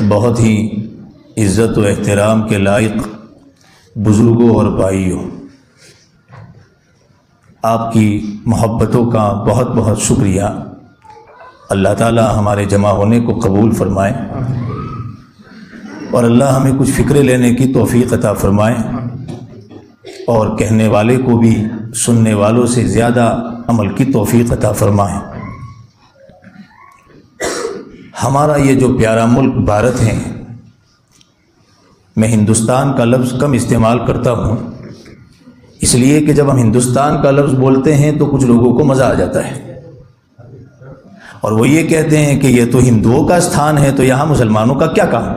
بہت ہی عزت و احترام کے لائق بزرگوں اور بھائیوں، آپ کی محبتوں کا بہت بہت شکریہ۔ اللہ تعالی ہمارے جمع ہونے کو قبول فرمائے اور اللہ ہمیں کچھ فکرے لینے کی توفیق عطا فرمائے اور کہنے والے کو بھی سننے والوں سے زیادہ عمل کی توفیق عطا فرمائے۔ ہمارا یہ جو پیارا ملک بھارت ہے، میں ہندوستان کا لفظ کم استعمال کرتا ہوں، اس لیے کہ جب ہم ہندوستان کا لفظ بولتے ہیں تو کچھ لوگوں کو مزہ آ جاتا ہے اور وہ یہ کہتے ہیں کہ یہ تو ہندوؤں کا استھان ہے تو یہاں مسلمانوں کا کیا کام۔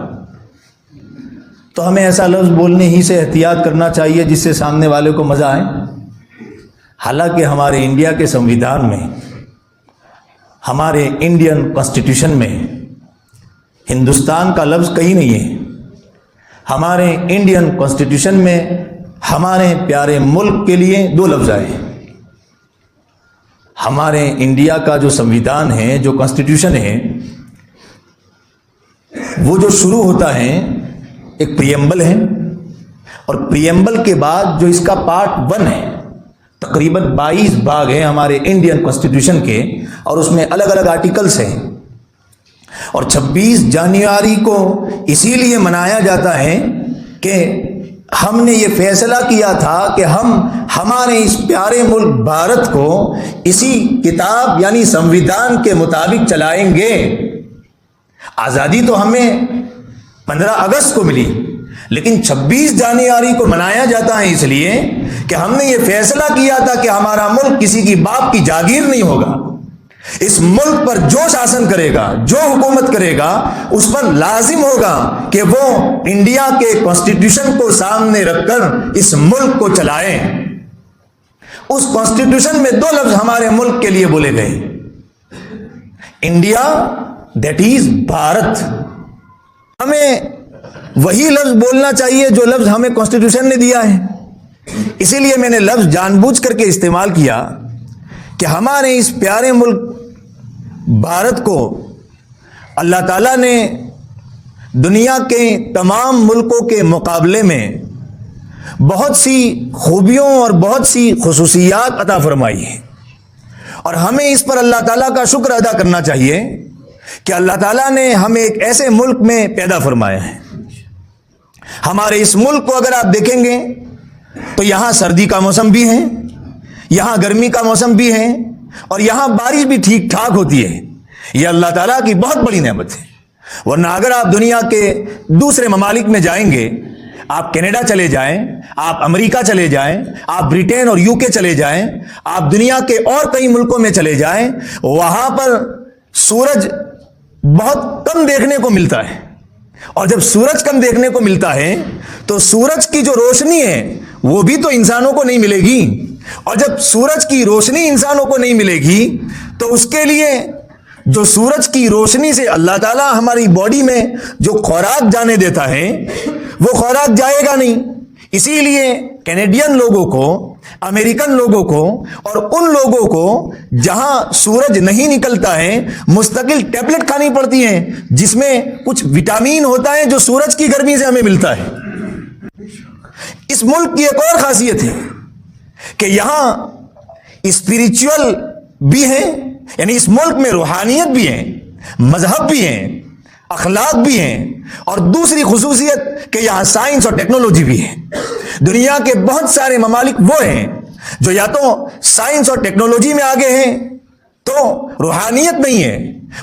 تو ہمیں ایسا لفظ بولنے ہی سے احتیاط کرنا چاہیے جس سے سامنے والے کو مزہ آئے۔ حالانکہ ہمارے انڈیا کے سنویدھان میں، ہمارے انڈین کانسٹیٹیوشن میں ہندوستان کا لفظ کہیں نہیں ہے۔ ہمارے انڈین کانسٹیٹیوشن میں ہمارے پیارے ملک کے لیے 2 لفظ آئے ہیں۔ ہمارے انڈیا کا جو سنویدھان ہے، جو کانسٹیٹیوشن ہے، وہ جو شروع ہوتا ہے ایک پریمبل ہے، اور پریمبل کے بعد جو اس کا پارٹ 1 ہے، تقریباً 22 بھاگ ہیں ہمارے انڈین کانسٹیٹیوشن کے، اور اس میں الگ الگ آرٹیکلس ہیں، اور 26 جنوری کو اسی لیے منایا جاتا ہے کہ ہم نے یہ فیصلہ کیا تھا کہ ہم ہمارے اس پیارے ملک بھارت کو اسی کتاب یعنی سنویدھان کے مطابق چلائیں گے۔ آزادی تو ہمیں 15 اگست کو ملی، لیکن 26 جنوری کو منایا جاتا ہے اس لیے کہ ہم نے یہ فیصلہ کیا تھا کہ ہمارا ملک کسی کی باپ کی جاگیر نہیں ہوگا۔ اس ملک پر جو شاسن کرے گا، جو حکومت کرے گا، اس پر لازم ہوگا کہ وہ انڈیا کے کانسٹیٹیوشن کو سامنے رکھ کر اس ملک کو چلائیں۔ اس کانسٹیٹیوشن میں 2 لفظ ہمارے ملک کے لیے بولے گئے، انڈیا دیٹ از بھارت۔ ہمیں وہی لفظ بولنا چاہیے جو لفظ ہمیں کانسٹیٹیوشن نے دیا ہے۔ اسی لیے میں نے لفظ جان بوجھ کر کے استعمال کیا کہ ہمارے اس پیارے ملک بھارت کو اللہ تعالیٰ نے دنیا کے تمام ملکوں کے مقابلے میں بہت سی خوبیوں اور بہت سی خصوصیات عطا فرمائی ہیں، اور ہمیں اس پر اللہ تعالیٰ کا شکر ادا کرنا چاہیے کہ اللہ تعالیٰ نے ہمیں ایک ایسے ملک میں پیدا فرمایا ہے۔ ہمارے اس ملک کو اگر آپ دیکھیں گے تو یہاں سردی کا موسم بھی ہے، یہاں گرمی کا موسم بھی ہے، اور یہاں بارش بھی ٹھیک ٹھاک ہوتی ہے۔ یہ اللہ تعالیٰ کی بہت بڑی نعمت ہے۔ ورنہ اگر آپ دنیا کے دوسرے ممالک میں جائیں گے، آپ کینیڈا چلے جائیں، آپ امریکہ چلے جائیں، آپ برٹین اور UK چلے جائیں، آپ دنیا کے اور کئی ملکوں میں چلے جائیں، وہاں پر سورج بہت کم دیکھنے کو ملتا ہے، اور جب سورج کم دیکھنے کو ملتا ہے تو سورج کی جو روشنی ہے وہ بھی تو انسانوں کو نہیں ملے گی، اور جب سورج کی روشنی انسانوں کو نہیں ملے گی تو اس کے لیے جو سورج کی روشنی سے اللہ تعالیٰ ہماری باڈی میں جو خوراک جانے دیتا ہے وہ خوراک جائے گا نہیں۔ اسی لیے کینیڈین لوگوں کو، امریکن لوگوں کو، اور ان لوگوں کو جہاں سورج نہیں نکلتا ہے مستقل ٹیبلٹ کھانی پڑتی ہیں جس میں کچھ وٹامن ہوتا ہے جو سورج کی گرمی سے ہمیں ملتا ہے۔ اس ملک کی ایک اور خاصیت ہے کہ یہاں اسپریچول بھی ہیں، یعنی اس ملک میں روحانیت بھی ہے، مذہب بھی ہے، اخلاق بھی ہیں، اور دوسری خصوصیت کہ یہاں سائنس اور ٹیکنالوجی بھی ہے۔ دنیا کے بہت سارے ممالک وہ ہیں جو یا تو سائنس اور ٹیکنالوجی میں آگے ہیں تو روحانیت نہیں ہے،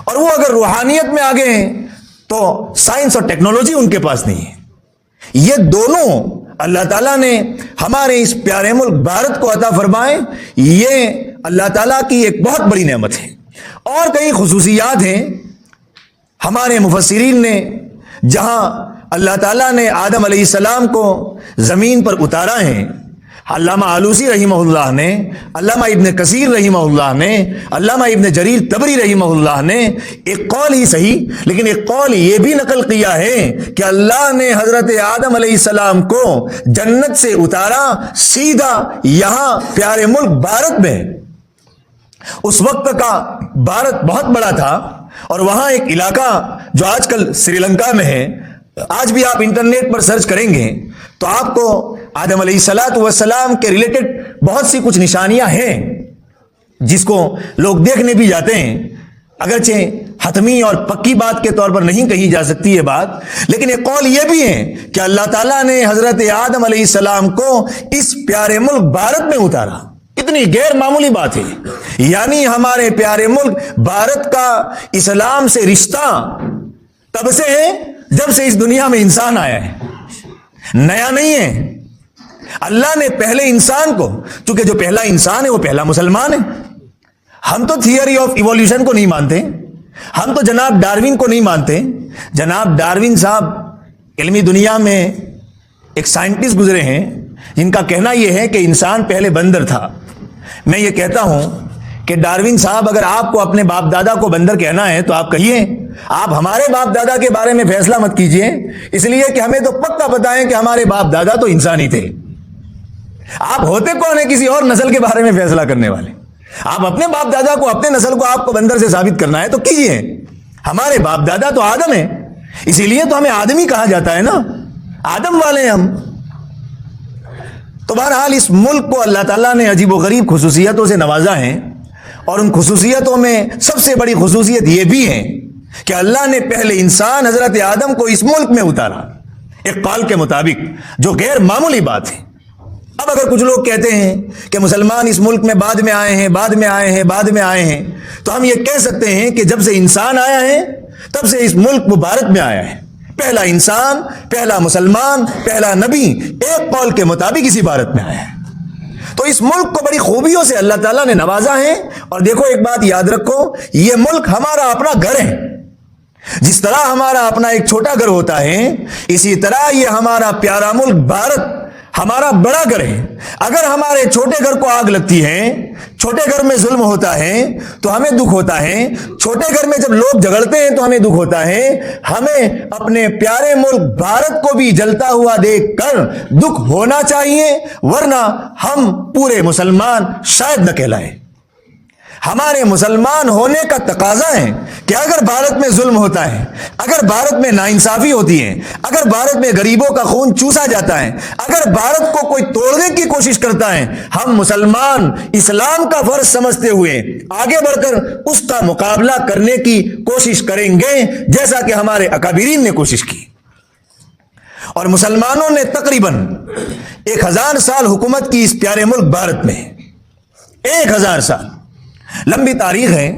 اور وہ اگر روحانیت میں آگے ہیں تو سائنس اور ٹیکنالوجی ان کے پاس نہیں ہے۔ یہ دونوں اللہ تعالیٰ نے ہمارے اس پیارے ملک بھارت کو عطا فرمائے، یہ اللہ تعالیٰ کی ایک بہت بڑی نعمت ہے۔ اور کئی خصوصیات ہیں ہمارے مفسرین نے، جہاں اللہ تعالیٰ نے آدم علیہ السلام کو زمین پر اتارا ہے، علامہ آلوسی رحمہ اللہ نے، علامہ ابن کثیر رحمہ اللہ نے، علامہ ابن جریر طبری رحمہ اللہ نے ایک قول ہی صحیح لیکن ایک قول یہ بھی نقل کیا ہے کہ اللہ نے حضرت آدم علیہ السلام کو جنت سے اتارا سیدھا یہاں پیارے ملک بھارت میں۔ اس وقت کا بھارت بہت بڑا تھا، اور وہاں ایک علاقہ جو آج کل سری لنکا میں ہے، آج بھی آپ انٹرنیٹ پر سرچ کریں گے تو آپ کو آدم علیہ الصلوۃ والسلام کے ریلیٹڈ بہت سی کچھ نشانیاں ہیں جس کو لوگ دیکھنے بھی جاتے ہیں، اگرچہ حتمی اور پکی بات کے طور پر نہیں کہی جا سکتی یہ بات، لیکن ایک قول یہ بھی ہے کہ اللہ تعالیٰ نے حضرت آدم علیہ السلام کو اس پیارے ملک بھارت میں اتارا۔ اتنی غیر معمولی بات ہے، یعنی ہمارے پیارے ملک بھارت کا اسلام سے رشتہ تب سے ہے جب سے اس دنیا میں انسان آیا ہے، نیا نہیں ہے۔ اللہ نے پہلے انسان کو، چونکہ جو پہلا انسان ہے وہ پہلا مسلمان ہے۔ ہم تو تھیوری آف ایوولوشن کو نہیں مانتے، ہم تو جناب ڈاروین کو نہیں مانتے۔ جناب ڈاروین صاحب علمی دنیا میں ایک سائنٹسٹ گزرے ہیں جن کا کہنا یہ ہے کہ انسان پہلے بندر تھا۔ میں یہ کہتا ہوں کہ ڈاروین صاحب اگر آپ کو اپنے باپ دادا کو بندر کہنا ہے تو آپ کہیے، آپ ہمارے باپ دادا کے بارے میں فیصلہ مت کیجئے، اس لیے کہ ہمیں تو پکا پتہ ہے کہ ہمارے باپ دادا تو انسان ہی تھے۔ آپ ہوتے کون ہیں کسی اور نسل کے بارے میں فیصلہ کرنے والے؟ آپ اپنے باپ دادا کو، اپنے نسل کو آپ کو بندر سے ثابت کرنا ہے تو کیجئے۔ ہمارے باپ دادا تو آدم ہیں، اسی لیے تو ہمیں آدمی کہا جاتا ہے نا، آدم والے ہیں ہم۔ تو بہرحال اس ملک کو اللہ تعالیٰ نے عجیب و غریب خصوصیتوں سے نوازا ہے، اور ان خصوصیتوں میں سب سے بڑی خصوصیت یہ بھی ہے کہ اللہ نے پہلے انسان حضرت آدم کو اس ملک میں اتارا، ایک قول کے مطابق، جو غیر معمولی بات ہے۔ اب اگر کچھ لوگ کہتے ہیں کہ مسلمان اس ملک میں بعد میں آئے ہیں، بعد میں آئے ہیں، بعد میں آئے ہیں، تو ہم یہ کہہ سکتے ہیں کہ جب سے انسان آیا ہے تب سے اس ملک مبارک میں آیا ہے۔ پہلا انسان، پہلا مسلمان، پہلا نبی ایک قول کے مطابق اسی بھارت میں آیا ہے۔ تو اس ملک کو بڑی خوبیوں سے اللہ تعالیٰ نے نوازا ہے۔ اور دیکھو ایک بات یاد رکھو، یہ ملک ہمارا اپنا گھر ہے۔ جس طرح ہمارا اپنا ایک چھوٹا گھر ہوتا ہے، اسی طرح یہ ہمارا پیارا ملک بھارت ہمارا بڑا گھر ہے۔ اگر ہمارے چھوٹے گھر کو آگ لگتی ہے، چھوٹے گھر میں ظلم ہوتا ہے تو ہمیں دکھ ہوتا ہے، چھوٹے گھر میں جب لوگ جھگڑتے ہیں تو ہمیں دکھ ہوتا ہے۔ ہمیں اپنے پیارے ملک بھارت کو بھی جلتا ہوا دیکھ کر دکھ ہونا چاہیے، ورنہ ہم پورے مسلمان شاید نہ کہلائیں۔ ہمارے مسلمان ہونے کا تقاضا ہے کہ اگر بھارت میں ظلم ہوتا ہے، اگر بھارت میں ناانصافی ہوتی ہے، اگر بھارت میں غریبوں کا خون چوسا جاتا ہے، اگر بھارت کو کوئی توڑنے کی کوشش کرتا ہے، ہم مسلمان اسلام کا فرض سمجھتے ہوئے آگے بڑھ کر اس کا مقابلہ کرنے کی کوشش کریں گے، جیسا کہ ہمارے اکابرین نے کوشش کی۔ اور مسلمانوں نے تقریباً 1000 سال حکومت کی اس پیارے ملک بھارت میں، 1000 سال لمبی تاریخ ہے،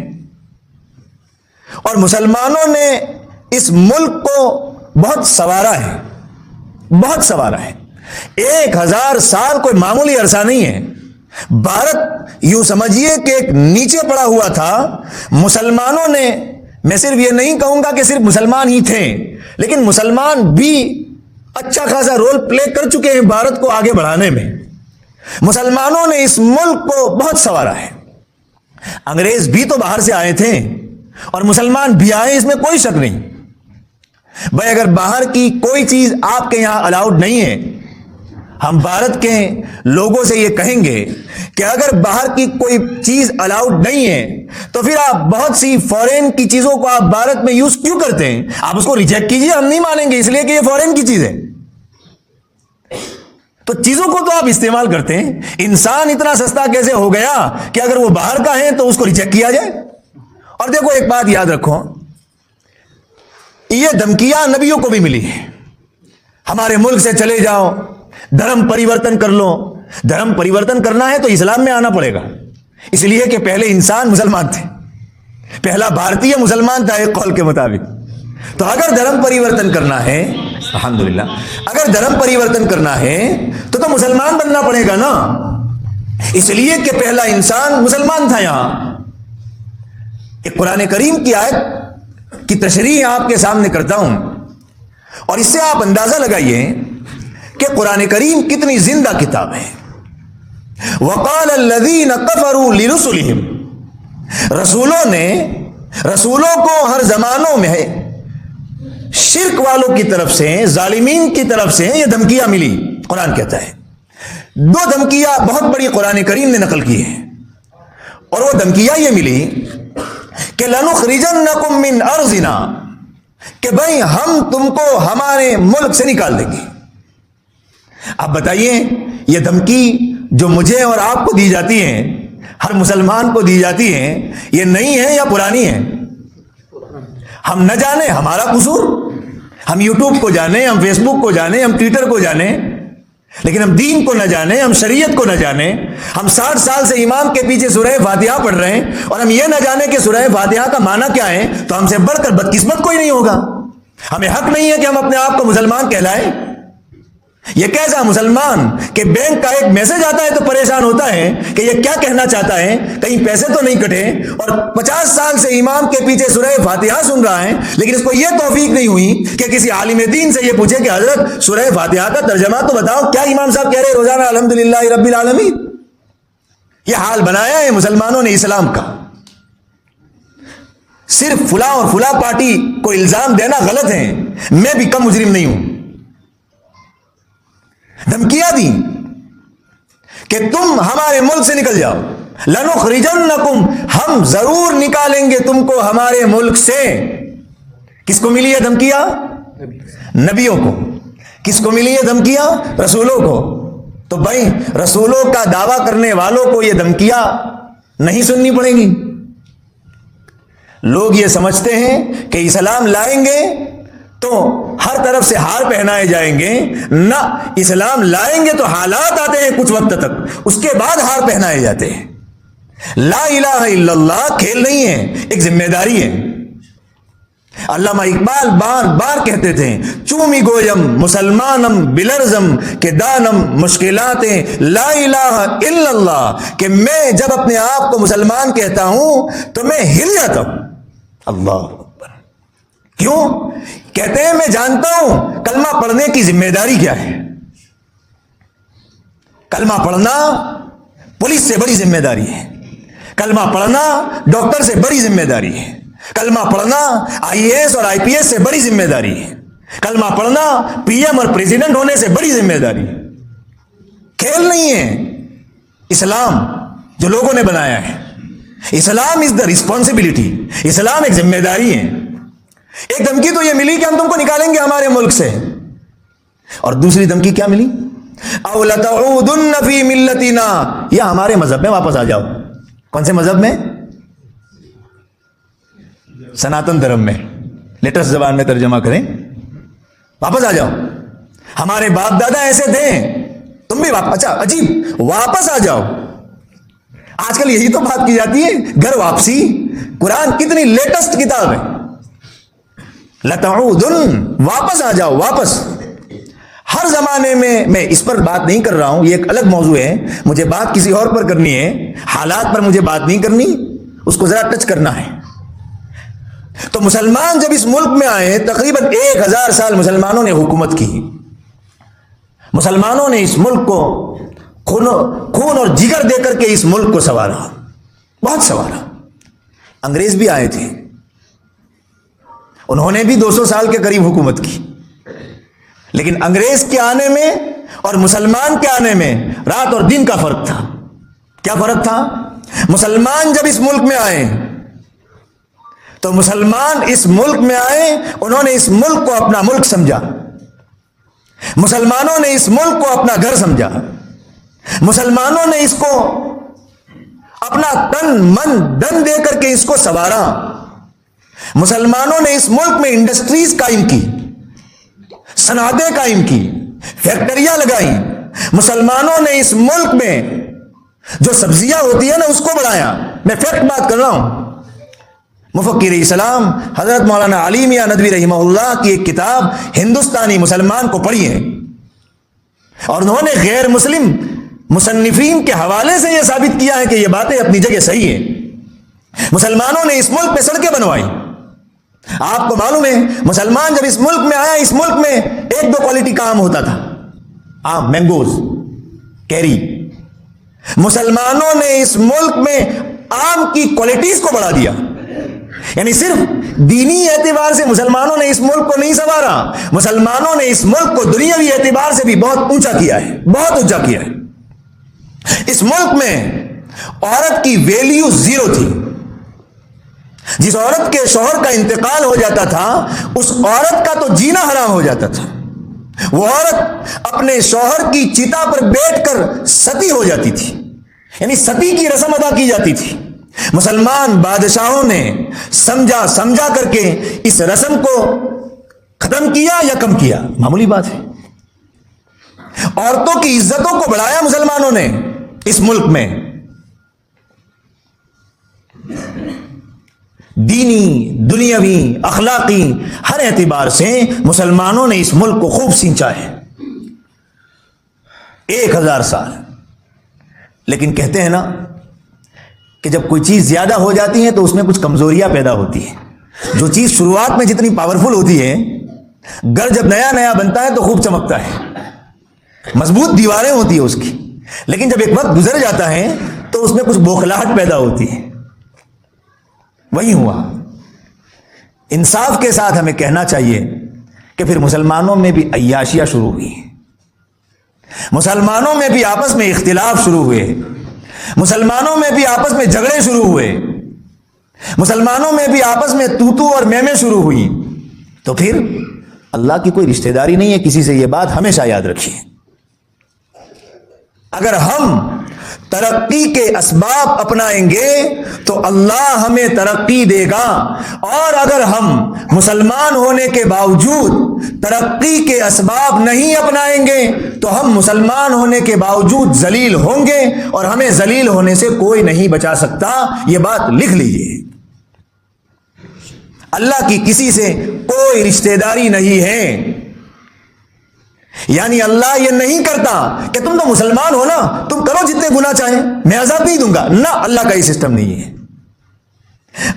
اور مسلمانوں نے اس ملک کو بہت سنوارا ہے، بہت سنوارا ہے۔ 1000 سال کوئی معمولی عرصہ نہیں ہے۔ بھارت یوں سمجھیے کہ ایک نیچے پڑا ہوا تھا، مسلمانوں نے، میں صرف یہ نہیں کہوں گا کہ صرف مسلمان ہی تھے، لیکن مسلمان بھی اچھا خاصا رول پلے کر چکے ہیں بھارت کو آگے بڑھانے میں۔ مسلمانوں نے اس ملک کو بہت سنوارا ہے۔ انگریز بھی تو باہر سے آئے تھے اور مسلمان بھی آئے، اس میں کوئی شک نہیں۔ بھائی اگر باہر کی کوئی چیز آپ کے یہاں الاؤڈ نہیں ہے، ہم بھارت کے لوگوں سے یہ کہیں گے کہ اگر باہر کی کوئی چیز الاؤڈ نہیں ہے تو پھر آپ بہت سی فورین کی چیزوں کو آپ بھارت میں یوز کیوں کرتے ہیں؟ آپ اس کو ریجیکٹ کیجئے، ہم نہیں مانیں گے، اس لیے کہ یہ فورین کی چیز ہے۔ تو چیزوں کو تو آپ استعمال کرتے ہیں۔ انسان اتنا سستا کیسے ہو گیا کہ اگر وہ باہر کا ہے تو اس کو ریجیکٹ کیا جائے؟ اور دیکھو ایک بات یاد رکھو، یہ دھمکیاں نبیوں کو بھی ملی ہے، ہمارے ملک سے چلے جاؤ، دھرم پریورتن کر لو۔ دھرم پریورتن کرنا ہے تو اسلام میں آنا پڑے گا، اس لیے کہ پہلے انسان مسلمان تھے، پہلا بھارتی مسلمان تھا ایک قول کے مطابق۔ تو اگر دھرم پریورتن کرنا ہے، الحمدللہ، اگر دھرم پریورتن کرنا ہے تو مسلمان بننا پڑے گا نا، اس لیے کہ پہلا انسان مسلمان تھا۔ یہاں ایک قرآن کریم کی آیت کی تشریح آپ کے سامنے کرتا ہوں، اور اس سے آپ اندازہ لگائیے کہ قرآن کریم کتنی زندہ کتاب ہے۔ وقال الذین کفروا لرسلہم، رسولوں نے، رسولوں کو ہر زمانوں میں شرک والوں کی طرف سے، ظالمین کی طرف سے یہ دھمکیاں ملی۔ قرآن کہتا ہے 2 دھمکیاں بہت بڑی قرآن کریم نے نقل کی ہیں، اور وہ دھمکیاں یہ ملی کہ لنخرجنکم من ارضنا، کہ بھائی ہم تم کو ہمارے ملک سے نکال دیں گے۔ اب بتائیے یہ دھمکی جو مجھے اور آپ کو دی جاتی ہے، ہر مسلمان کو دی جاتی ہے، یہ نئی ہے یا پرانی ہے؟ ہم نہ جانے ہمارا قصور، ہم یوٹیوب کو جانے، ہم فیس بک کو جانے، ہم ٹویٹر کو جانے، لیکن ہم دین کو نہ جانے، ہم شریعت کو نہ جانے۔ ہم 60 سال سے امام کے پیچھے سورہ فاتحہ پڑھ رہے ہیں اور ہم یہ نہ جانے کہ سورہ فاتحہ کا معنی کیا ہے، تو ہم سے بڑھ کر بدقسمت کوئی نہیں ہوگا۔ ہمیں حق نہیں ہے کہ ہم اپنے آپ کو مسلمان کہلائیں۔ یہ کیسا مسلمان کہ بینک کا ایک میسج آتا ہے تو پریشان ہوتا ہے کہ یہ کیا کہنا چاہتا ہے، کہیں پیسے تو نہیں کٹے، اور 50 سال سے امام کے پیچھے سورہ فاتحہ سن رہا ہے، لیکن اس کو یہ توفیق نہیں ہوئی کہ کسی عالم دین سے یہ پوچھے کہ حضرت سورہ فاتحہ کا ترجمہ تو بتاؤ، کیا امام صاحب کہہ رہے روزانہ الحمدللہ رب العالمین؟ یہ حال بنایا ہے مسلمانوں نے اسلام کا۔ صرف فلاں اور فلاں پارٹی کو الزام دینا غلط ہے، میں بھی کم مجرم نہیں ہوں۔ دھمکیاں دی کہ تم ہمارے ملک سے نکل جاؤ، لنخرجنکم، ہم ضرور نکالیں گے تم کو ہمارے ملک سے۔ کس کو ملی یہ دھمکیاں؟ نبیوں کو۔ کس کو ملی یہ دھمکیاں؟ رسولوں کو۔ تو بھائی رسولوں کا دعویٰ کرنے والوں کو یہ دھمکیاں نہیں سننی پڑیں گی؟ لوگ یہ سمجھتے ہیں کہ اسلام لائیں گے تو ہر طرف سے ہار پہنائے جائیں گے۔ نہ، اسلام لائیں گے تو حالات آتے ہیں کچھ وقت تک، اس کے بعد ہار پہنائے جاتے ہیں۔ لا الہ الا اللہ کھیل نہیں ہے، ایک ذمہ داری ہے۔ علامہ اقبال بار بار کہتے تھے، چومی گویم مسلمانم بلرزم کہ دانم مشکلاتیں لا الہ الا اللہ، کہ میں جب اپنے آپ کو مسلمان کہتا ہوں تو میں ہل جاتا ہوں۔ اللہ اکبر۔ کیوں؟ کہتے ہیں میں جانتا ہوں کلمہ پڑھنے کی ذمہ داری کیا ہے۔ کلمہ پڑھنا پولیس سے بڑی ذمہ داری ہے، کلمہ پڑھنا ڈاکٹر سے بڑی ذمہ داری ہے، کلمہ پڑھنا IAS اور IPS سے بڑی ذمہ داری ہے، کلمہ پڑھنا PM اور پریزیڈنٹ ہونے سے بڑی ذمہ داری ہے۔ کھیل نہیں ہے اسلام جو لوگوں نے بنایا ہے۔ اسلام از دا ریسپانسبلٹی، اسلام ایک ذمہ داری ہے۔ ایک دھمکی تو یہ ملی کہ ہم تم کو نکالیں گے ہمارے ملک سے، اور دوسری دھمکی کیا ملی؟ او لتعودن فی ملتنا، یا ہمارے مذہب میں واپس آ جاؤ۔ کون سے مذہب میں؟ سناتن دھرم میں۔ لیٹسٹ زبان میں ترجمہ کریں، واپس آ جاؤ، ہمارے باپ دادا ایسے تھے، تم بھی واپس۔ اچھا عجیب، واپس آ جاؤ۔ آج کل یہی تو بات کی جاتی ہے، گھر واپسی۔ قرآن کتنی لیٹسٹ کتاب ہے۔ لتعودن، واپس آ جاؤ، واپس۔ ہر زمانے میں اس پر بات نہیں کر رہا ہوں، یہ ایک الگ موضوع ہے، مجھے بات کسی اور پر کرنی ہے، حالات پر مجھے بات نہیں کرنی، اس کو ذرا ٹچ کرنا ہے۔ تو مسلمان جب اس ملک میں آئے، تقریباً 1000 سال مسلمانوں نے حکومت کی، مسلمانوں نے اس ملک کو خون اور جگر دے کر کے اس ملک کو سنوارا، بہت سنوارا۔ انگریز بھی آئے تھے، انہوں نے بھی 200 سال کے قریب حکومت کی، لیکن انگریز کے آنے میں اور مسلمان کے آنے میں رات اور دن کا فرق تھا۔ کیا فرق تھا؟ مسلمان جب اس ملک میں آئے تو مسلمان اس ملک میں آئے، انہوں نے اس ملک کو اپنا ملک سمجھا، مسلمانوں نے اس ملک کو اپنا گھر سمجھا، مسلمانوں نے اس کو اپنا تن من دن دے کر کے اس کو سنوارا، مسلمانوں نے اس ملک میں انڈسٹریز قائم کی، صنعتیں قائم کی، فیکٹریاں لگائیں، مسلمانوں نے اس ملک میں جو سبزیاں ہوتی ہیں نا اس کو بڑھایا۔ میں فیکٹ بات کر رہا ہوں۔ مفکر اسلام حضرت مولانا علی میاں ندوی رحمہ اللہ کی ایک کتاب ہندوستانی مسلمان کو پڑھی ہے، اور انہوں نے غیر مسلم مصنفین کے حوالے سے یہ ثابت کیا ہے کہ یہ باتیں اپنی جگہ صحیح ہیں۔ مسلمانوں نے اس ملک پہ سڑکیں بنوائی۔ آپ کو معلوم ہے مسلمان جب اس ملک میں آیا، اس ملک میں 1-2 کوالٹی کا آم ہوتا تھا، آم، مینگوز، کیری۔ مسلمانوں نے اس ملک میں آم کی کوالٹیز کو بڑھا دیا، یعنی صرف دینی اعتبار سے مسلمانوں نے اس ملک کو نہیں سنوارا، مسلمانوں نے اس ملک کو دنیاوی اعتبار سے بھی بہت اونچا کیا ہے، بہت اونچا کیا ہے۔ اس ملک میں عورت کی ویلیو 0 تھی، جس عورت کے شوہر کا انتقال ہو جاتا تھا اس عورت کا تو جینا حرام ہو جاتا تھا. وہ عورت اپنے شوہر کی چتا پر بیٹھ کر ستی ہو جاتی تھی، یعنی ستی کی رسم ادا کی جاتی تھی. مسلمان بادشاہوں نے سمجھا کر کے اس رسم کو ختم کیا یا کم کیا؟ معمولی بات ہے. عورتوں کی عزتوں کو بڑھایا مسلمانوں نے اس ملک میں. دینی، دنیاوی، اخلاقی ہر اعتبار سے مسلمانوں نے اس ملک کو خوب سینچا ہے 1000 سال. لیکن کہتے ہیں نا کہ جب کوئی چیز زیادہ ہو جاتی ہے تو اس میں کچھ کمزوریاں پیدا ہوتی ہیں. جو چیز شروعات میں جتنی پاورفل ہوتی ہے، گھر جب نیا نیا بنتا ہے تو خوب چمکتا ہے، مضبوط دیواریں ہوتی ہیں اس کی، لیکن جب ایک وقت گزر جاتا ہے تو اس میں کچھ بوکھلاہٹ پیدا ہوتی ہے. وہی ہوا. انصاف کے ساتھ ہمیں کہنا چاہیے کہ پھر مسلمانوں میں بھی عیاشیاں شروع ہوئی، مسلمانوں میں بھی آپس میں اختلاف شروع ہوئے، مسلمانوں میں بھی آپس میں جھگڑے شروع ہوئے، مسلمانوں میں بھی آپس میں تو اور میں شروع ہوئی. تو پھر اللہ کی کوئی رشتہ داری نہیں ہے کسی سے. یہ بات ہمیشہ یاد رکھیے. اگر ہم ترقی کے اسباب اپنائیں گے تو اللہ ہمیں ترقی دے گا، اور اگر ہم مسلمان ہونے کے باوجود ترقی کے اسباب نہیں اپنائیں گے تو ہم مسلمان ہونے کے باوجود ذلیل ہوں گے، اور ہمیں ذلیل ہونے سے کوئی نہیں بچا سکتا. یہ بات لکھ لیجئے. اللہ کی کسی سے کوئی رشتہ داری نہیں ہے. یعنی اللہ یہ نہیں کرتا کہ تم تو مسلمان ہو نا، تم کرو جتنے گناہ چاہیں، میں عذاب نہیں دوں گا. نہ، اللہ کا یہ سسٹم نہیں ہے.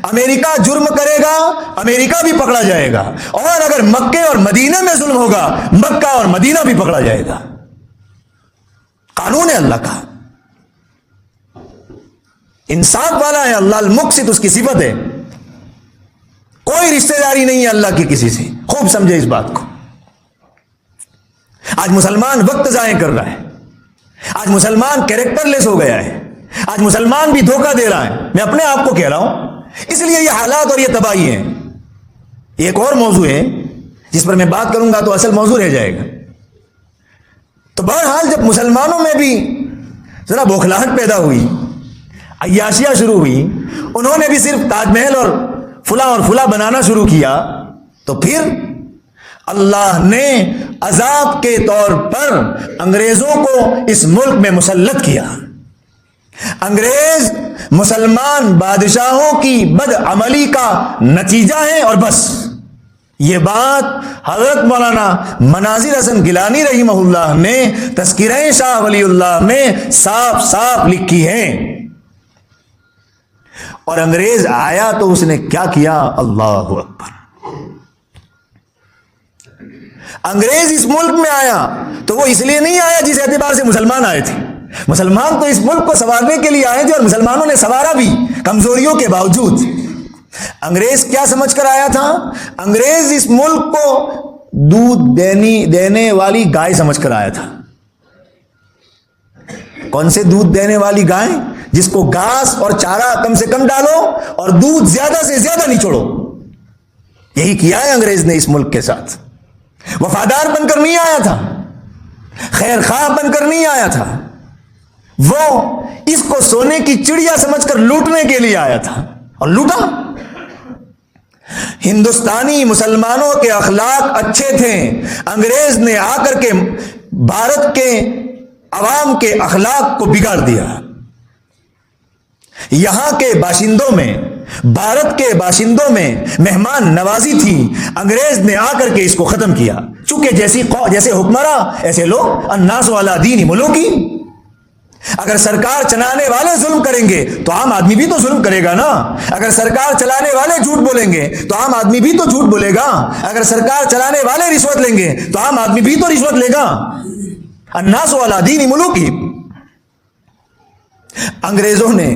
امریکہ جرم کرے گا، امریکہ بھی پکڑا جائے گا، اور اگر مکے اور مدینہ میں ظلم ہوگا، مکہ اور مدینہ بھی پکڑا جائے گا. قانون ہے اللہ کا. انصاف والا ہے اللہ، المقسط اس کی صفت ہے. کوئی رشتہ داری نہیں ہے اللہ کی کسی سے. خوب سمجھے اس بات کو. آج مسلمان وقت ضائع کر رہا ہے، آج مسلمان کیریکٹر لیس ہو گیا ہے، آج مسلمان بھی دھوکہ دے رہا ہے. میں اپنے آپ کو کہہ رہا ہوں، اس لیے یہ حالات اور یہ تباہی ہے. ایک اور موضوع ہے جس پر میں بات کروں گا تو اصل موضوع رہ جائے گا. تو بہرحال جب مسلمانوں میں بھی ذرا بوکھلاہٹ پیدا ہوئی، عیاشیاں شروع ہوئی، انہوں نے بھی صرف تاج محل اور فلاں بنانا شروع کیا، تو پھر اللہ نے عذاب کے طور پر انگریزوں کو اس ملک میں مسلط کیا. انگریز مسلمان بادشاہوں کی بدعملی کا نتیجہ ہے، اور بس. یہ بات حضرت مولانا مناظر حسن گیلانی رحمہ اللہ نے تذکرہ شاہ ولی اللہ میں صاف صاف لکھی ہے. اور انگریز آیا تو اس نے کیا کیا؟ اللہ اکبر. انگریز اس ملک میں آیا تو وہ اس لیے نہیں آیا جس اعتبار سے مسلمان آئے تھے. مسلمان تو اس ملک کو سنوارنے کے لیے آئے تھے، اور مسلمانوں نے سنوارا بھی کمزوریوں کے باوجود. انگریز کیا سمجھ کر آیا تھا؟ انگریز اس ملک کو دودھ دینے والی گائے سمجھ کر آیا تھا. کون سے دودھ دینے والی گائے؟ جس کو گھاس اور چارہ کم سے کم ڈالو اور دودھ زیادہ سے زیادہ نہیں چھوڑو. یہی کیا ہے انگریز نے اس ملک کے ساتھ. وفادار بن کر نہیں آیا تھا، خیر خواہ بن کر نہیں آیا تھا. وہ اس کو سونے کی چڑیا سمجھ کر لوٹنے کے لیے آیا تھا، اور لوٹا. ہندوستانی مسلمانوں کے اخلاق اچھے تھے، انگریز نے آ کر کے بھارت کے عوام کے اخلاق کو بگاڑ دیا. یہاں کے باشندوں میں، بھارت کے باشندوں میں مہمان نوازی تھی، انگریز نے آ کر کے اس کو ختم کیا. چونکہ جیسے حکمراں ایسے لوگ، الناس علی دین ملوکی. اگر سرکار چلانے والے ظلم کریں گے تو عام آدمی بھی تو ظلم کرے گا نا. اگر سرکار چلانے والے جھوٹ بولیں گے تو عام آدمی بھی تو جھوٹ بولے گا. اگر سرکار چلانے والے رشوت لیں گے تو عام آدمی بھی تو رشوت لے گا. الناس علی دین ملوکی. انگریزوں نے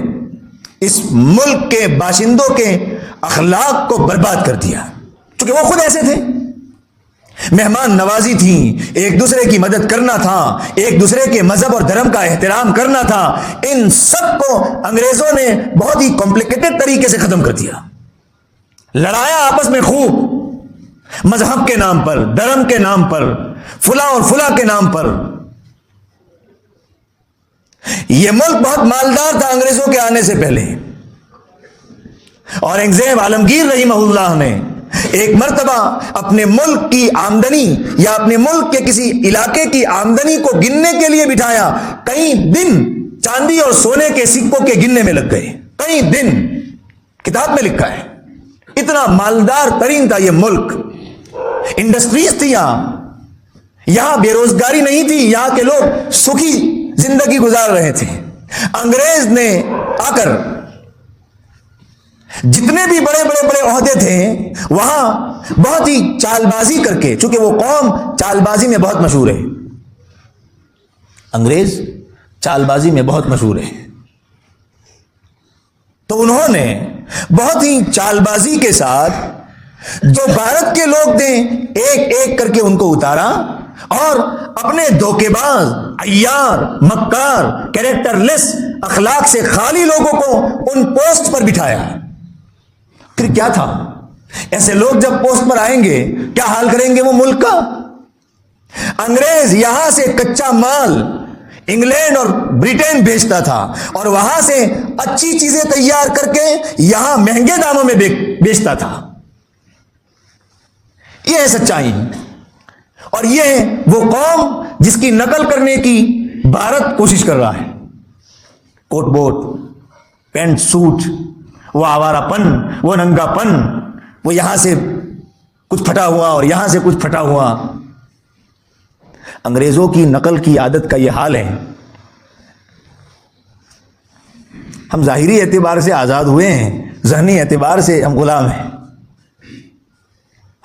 اس ملک کے باشندوں کے اخلاق کو برباد کر دیا، کیونکہ وہ خود ایسے تھے. مہمان نوازی تھی، ایک دوسرے کی مدد کرنا تھا، ایک دوسرے کے مذہب اور دھرم کا احترام کرنا تھا. ان سب کو انگریزوں نے بہت ہی کمپلیکیٹڈ طریقے سے ختم کر دیا. لڑایا آپس میں خوب، مذہب کے نام پر، دھرم کے نام پر، فلاں اور فلاں کے نام پر. یہ ملک بہت مالدار تھا انگریزوں کے آنے سے پہلے، اور اورنگزیب عالمگیر رحمہ اللہ نے ایک مرتبہ اپنے ملک کی آمدنی یا اپنے ملک کے کسی علاقے کی آمدنی کو گننے کے لیے بٹھایا. کئی دن چاندی اور سونے کے سکوں کے گننے میں لگ گئے، کئی دن، کتاب میں لکھا ہے. اتنا مالدار ترین تھا یہ ملک. انڈسٹریز تھی یہاں بے روزگاری نہیں تھی، یہاں کے لوگ سکھی زندگی گزار رہے تھے. انگریز نے آ کر جتنے بھی بڑے بڑے بڑے عہدے تھے وہاں بہت ہی چال بازی کر کے، چونکہ وہ قوم چال بازی میں بہت مشہور ہے، انگریز چال بازی میں بہت مشہور ہے، تو انہوں نے بہت ہی چال بازی کے ساتھ جو بھارت کے لوگ تھے ایک ایک کر کے ان کو اتارا اور اپنے دھوکے باز، عیار، مکار، کیریکٹر لیس، اخلاق سے خالی لوگوں کو ان پوسٹ پر بٹھایا. پھر کیا تھا؟ ایسے لوگ جب پوسٹ پر آئیں گے کیا حال کریں گے وہ ملک کا؟ انگریز یہاں سے کچا مال انگلینڈ اور برٹن بھیجتا تھا اور وہاں سے اچھی چیزیں تیار کر کے یہاں مہنگے داموں میں بیچتا تھا. یہ ہے سچائی. اور یہ وہ قوم جس کی نقل کرنے کی بھارت کوشش کر رہا ہے. کوٹ بوٹ، پینٹ سوٹ، وہ آوارہ پن، وہ ننگا پن، وہ یہاں سے کچھ پھٹا ہوا اور یہاں سے کچھ پھٹا ہوا. انگریزوں کی نقل کی عادت کا یہ حال ہے. ہم ظاہری اعتبار سے آزاد ہوئے ہیں، ذہنی اعتبار سے ہم غلام ہیں.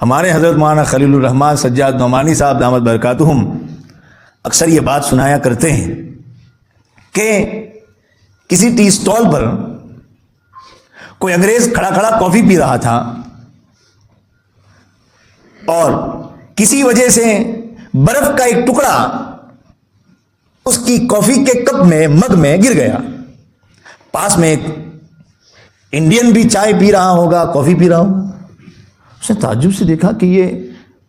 ہمارے حضرت مولانا خلیل الرحمن سجاد نعمانی صاحب دامت برکاتہم اکثر یہ بات سنایا کرتے ہیں کہ کسی ٹی سٹال پر کوئی انگریز کھڑا کھڑا کافی پی رہا تھا اور کسی وجہ سے برف کا ایک ٹکڑا اس کی کافی کے کپ میں، مگ میں گر گیا. پاس میں ایک انڈین بھی چائے پی رہا ہوگا، کافی پی رہا ہوگا. اس نے تعجب سے دیکھا کہ یہ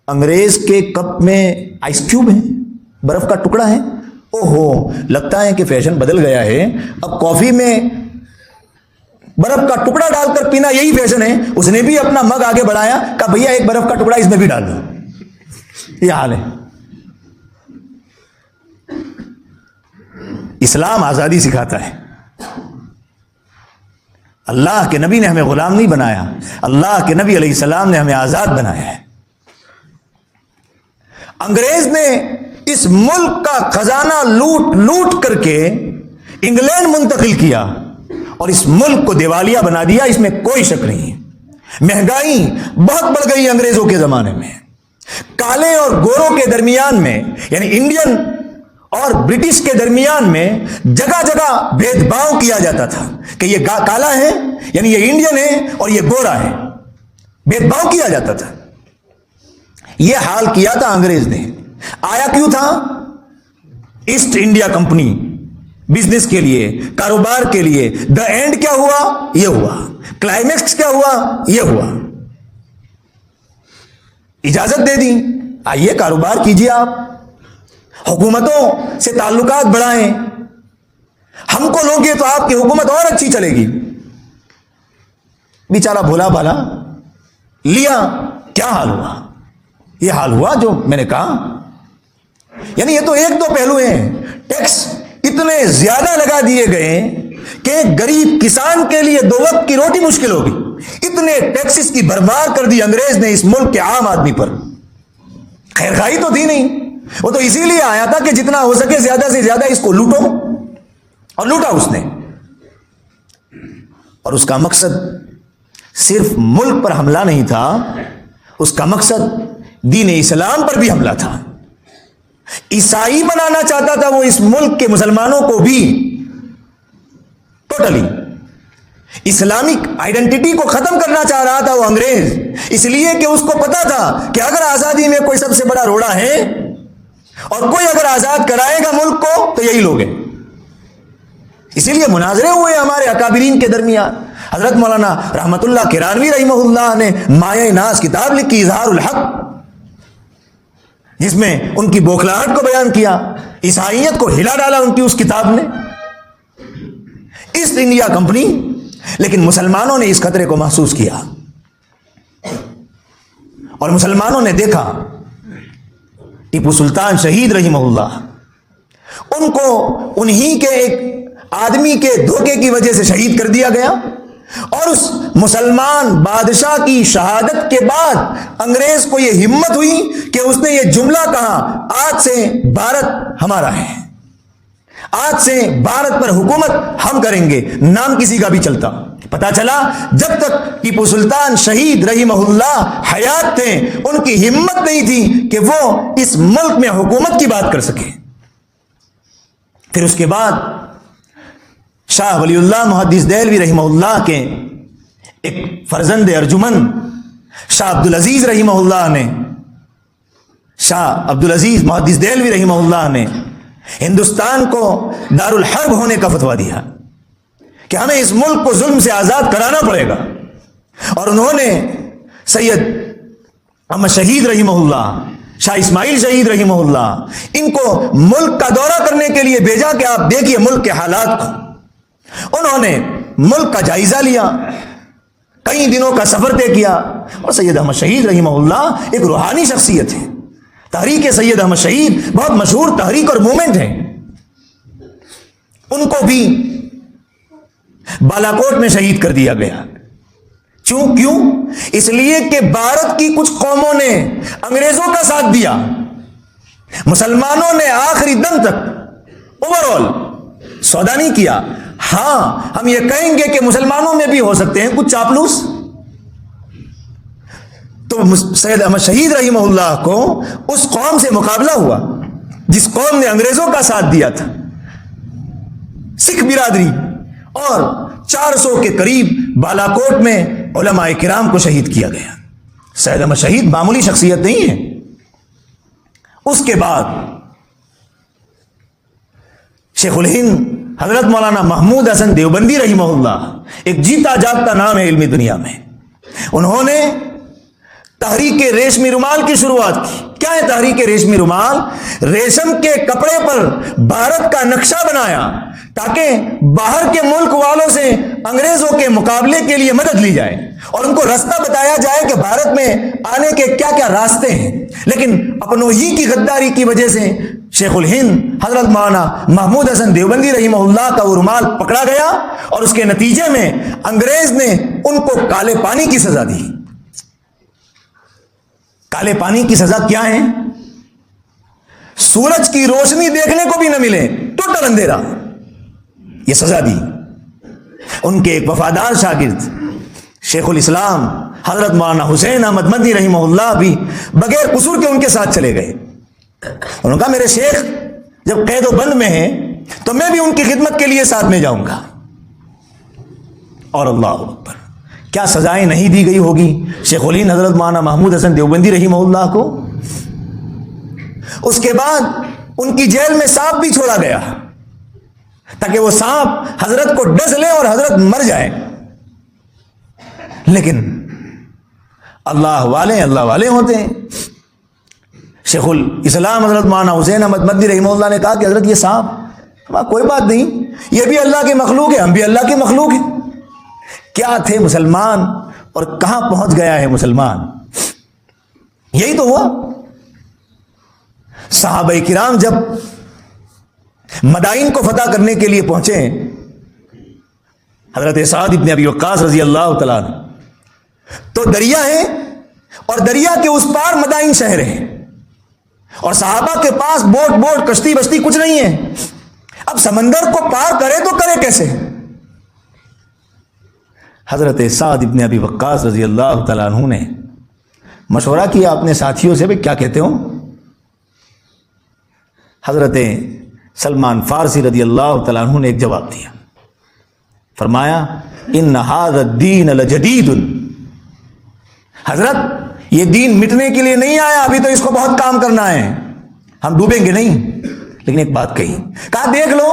انگریز کے کپ میں آئس کیوب ہے، برف کا ٹکڑا ہے. اوہو، لگتا ہے کہ فیشن بدل گیا ہے، اب کافی میں برف کا ٹکڑا ڈال کر پینا یہی فیشن ہے. اس نے بھی اپنا مگ آگے بڑھایا، کہا بھیا ایک برف کا ٹکڑا اس میں بھی ڈال دو. یہ حال ہے. اسلام آزادی سکھاتا ہے. اللہ کے نبی نے ہمیں غلام نہیں بنایا، اللہ کے نبی علیہ السلام نے ہمیں آزاد بنایا ہے. انگریز نے اس ملک کا خزانہ لوٹ لوٹ کر کے انگلینڈ منتقل کیا اور اس ملک کو دیوالیہ بنا دیا، اس میں کوئی شک نہیں. مہنگائی بہت بڑھ گئی انگریزوں کے زمانے میں. کالے اور گوروں کے درمیان میں، یعنی انڈین اور برٹش کے درمیان میں جگہ جگہ بھید بھاؤ کیا جاتا تھا کہ یہ کالا ہے یعنی یہ انڈین ہے اور یہ گورا ہے. بھید بھاؤ کیا جاتا تھا. یہ حال کیا تھا انگریز نے. آیا کیوں تھا؟ ایسٹ انڈیا کمپنی، بزنس کے لیے، کاروبار کے لیے. دا اینڈ کیا ہوا؟ یہ ہوا. کلائمیکس کیا ہوا؟ یہ ہوا. اجازت دے دی، آئیے کاروبار کیجیے، آپ حکومتوں سے تعلقات بڑھائیں، ہم کو لوگے تو آپ کی حکومت اور اچھی چلے گی. بیچارہ بھولا بھالا لیا. کیا حال ہوا؟ یہ حال ہوا جو میں نے کہا. یعنی یہ تو ایک دو پہلو ہیں. ٹیکس اتنے زیادہ لگا دیے گئے کہ غریب کسان کے لیے 2 وقت کی روٹی مشکل ہوگی. اتنے ٹیکسز کی بھرمار کر دی انگریز نے اس ملک کے عام آدمی پر. خیر خواہی تو تھی نہیں، وہ تو اسی لیے آیا تھا کہ جتنا ہو سکے زیادہ سے زیادہ اس کو لوٹو، اور لوٹا اس نے. اور اس کا مقصد صرف ملک پر حملہ نہیں تھا، اس کا مقصد دین اسلام پر بھی حملہ تھا. عیسائی بنانا چاہتا تھا وہ اس ملک کے مسلمانوں کو بھی. ٹوٹلی اسلامک آئیڈینٹی کو ختم کرنا چاہ رہا تھا وہ انگریز، اس لیے کہ اس کو پتا تھا کہ اگر آزادی میں کوئی سب سے بڑا روڑا ہے اور کوئی اگر آزاد کرائے گا ملک کو تو یہی لوگ ہیں. اسی لیے مناظرے ہوئے ہمارے اکابرین کے درمیان. حضرت مولانا رحمت اللہ کرانوی رحمہ اللہ نے مایہ ناز کتاب لکھی اظہار الحق، جس میں ان کی بوکھلاہٹ کو بیان کیا، عیسائیت کو ہلا ڈالا ان کی اس کتاب نے، ایسٹ انڈیا کمپنی۔ لیکن مسلمانوں نے اس خطرے کو محسوس کیا اور مسلمانوں نے دیکھا ٹیپو سلطان شہید رحمہ اللہ، ان کو انہی کے ایک آدمی کے دھوکے کی وجہ سے شہید کر دیا گیا، اور اس مسلمان بادشاہ کی شہادت کے بعد انگریز کو یہ ہمت ہوئی کہ اس نے یہ جملہ کہا، آج سے بھارت ہمارا ہے، آج سے بھارت پر حکومت ہم کریں گے، نام کسی کا بھی چلتا۔ پتا چلا جب تک ٹیپو سلطان شہید رحمہ اللہ حیات تھے ان کی ہمت نہیں تھی کہ وہ اس ملک میں حکومت کی بات کر سکے۔ پھر اس کے بعد شاہ ولی اللہ محدث دہلوی رحمہ اللہ کے ایک فرزند ارجمن شاہ عبدالعزیز رحمہ اللہ نے، شاہ عبدالعزیز محدث دہلوی رحمہ اللہ نے ہندوستان کو دارالحرب ہونے کا فتویٰ دیا کہ ہمیں اس ملک کو ظلم سے آزاد کرانا پڑے گا، اور انہوں نے سید احمد شہید رحمہ اللہ، شاہ اسماعیل شہید رحمہ اللہ، ان کو ملک کا دورہ کرنے کے لیے بھیجا کہ آپ دیکھیے ملک کے حالات کو۔ انہوں نے ملک کا جائزہ لیا، کئی دنوں کا سفر طے کیا، اور سید احمد شہید رحمہ اللہ ایک روحانی شخصیت ہے۔ تحریک سید احمد شہید بہت مشہور تحریک اور موومنٹ ہے، ان کو بھی بالاکوٹ میں شہید کر دیا گیا۔ کیوں؟ اس لیے کہ بھارت کی کچھ قوموں نے انگریزوں کا ساتھ دیا، مسلمانوں نے آخری دم تک اوور آل سودا نہیں کیا۔ ہاں ہم یہ کہیں گے کہ مسلمانوں میں بھی ہو سکتے ہیں کچھ چاپلوس، تو سید احمد شہید رحمہ اللہ کو اس قوم سے مقابلہ ہوا جس قوم نے انگریزوں کا ساتھ دیا تھا، سکھ برادری، اور 400 کے قریب بالاکوٹ میں علماء کرام کو شہید کیا گیا۔ سید احمد شہید معمولی شخصیت نہیں ہے۔ اس کے بعد شیخ الہند حضرت مولانا محمود حسن دیوبندی رحمہ اللہ، ایک جیتا جاگتا نام ہے علمی دنیا میں، انہوں نے تحریک ریشمی رومال کی شروعات کی۔ کیا ہے تحریک ریشمی رومال؟ ریشم کے کپڑے پر بھارت کا نقشہ بنایا تاکہ باہر کے ملک والوں سے انگریزوں کے مقابلے کے لیے مدد لی جائے، اور ان کو راستہ بتایا جائے کہ بھارت میں آنے کے کیا کیا راستے ہیں۔ لیکن اپنوں ہی کی غداری کی وجہ سے شیخ الہند حضرت مولانا محمود حسن دیوبندی رحمہ اللہ کا وہ رومال پکڑا گیا، اور اس کے نتیجے میں انگریز نے ان کو کالے پانی کی سزا دی۔ کالے پانی کی سزا کیا ہے؟ سورج کی روشنی دیکھنے کو بھی نہ ملے، ٹوٹل اندھیرا، یہ سزا دی۔ ان کے ایک وفادار شاگرد شیخ الاسلام حضرت مولانا حسین احمد مدنی رحمہ اللہ بھی بغیر قصور کے ان کے ساتھ چلے گئے۔ انہوں نے کہا میرے شیخ جب قید و بند میں ہیں تو میں بھی ان کی خدمت کے لیے ساتھ میں جاؤں گا۔ اور اللہ اکبر، کیا سزائیں نہیں دی گئی ہوگی شیخ الہند حضرت مولانا محمود حسن دیوبندی رحمہ اللہ کو۔ اس کے بعد ان کی جیل میں سانپ بھی چھوڑا گیا تاکہ وہ سانپ حضرت کو ڈس لے اور حضرت مر جائے، لیکن اللہ والے ہوتے ہیں۔ شیخ الاسلام حضرت مولانا حسین احمد مدنی رحمہ اللہ نے کہا کہ حضرت یہ سانپ کوئی بات نہیں، یہ بھی اللہ کی مخلوق ہے، ہم بھی اللہ کی مخلوق ہیں۔ کیا تھے مسلمان اور کہاں پہنچ گیا ہے مسلمان، یہی تو ہوا۔ صحابہ کرام جب مدائن کو فتح کرنے کے لیے پہنچے، حضرت سعد ابن ابی وقاص رضی اللہ تعالیٰ عنہ، تو دریا ہے اور دریا کے اس پار مدائن شہر ہے، اور صحابہ کے پاس بوٹ کشتی بشتی کچھ نہیں ہے۔ اب سمندر کو پار کرے تو کرے کیسے؟ حضرت سعد ابن ابی وقاص رضی اللہ تعالیٰ عنہ نے مشورہ کیا اپنے ساتھیوں سے، بھئی کیا کہتے ہو؟ حضرت سلمان فارسی رضی اللہ تعالیٰ عنہ نے ایک جواب دیا، فرمایا ان ھذا الدین لجدید، حضرت یہ دین مٹنے کے لیے نہیں آیا، ابھی تو اس کو بہت کام کرنا ہے، ہم ڈوبیں گے نہیں۔ لیکن ایک بات کہی، کہا دیکھ لو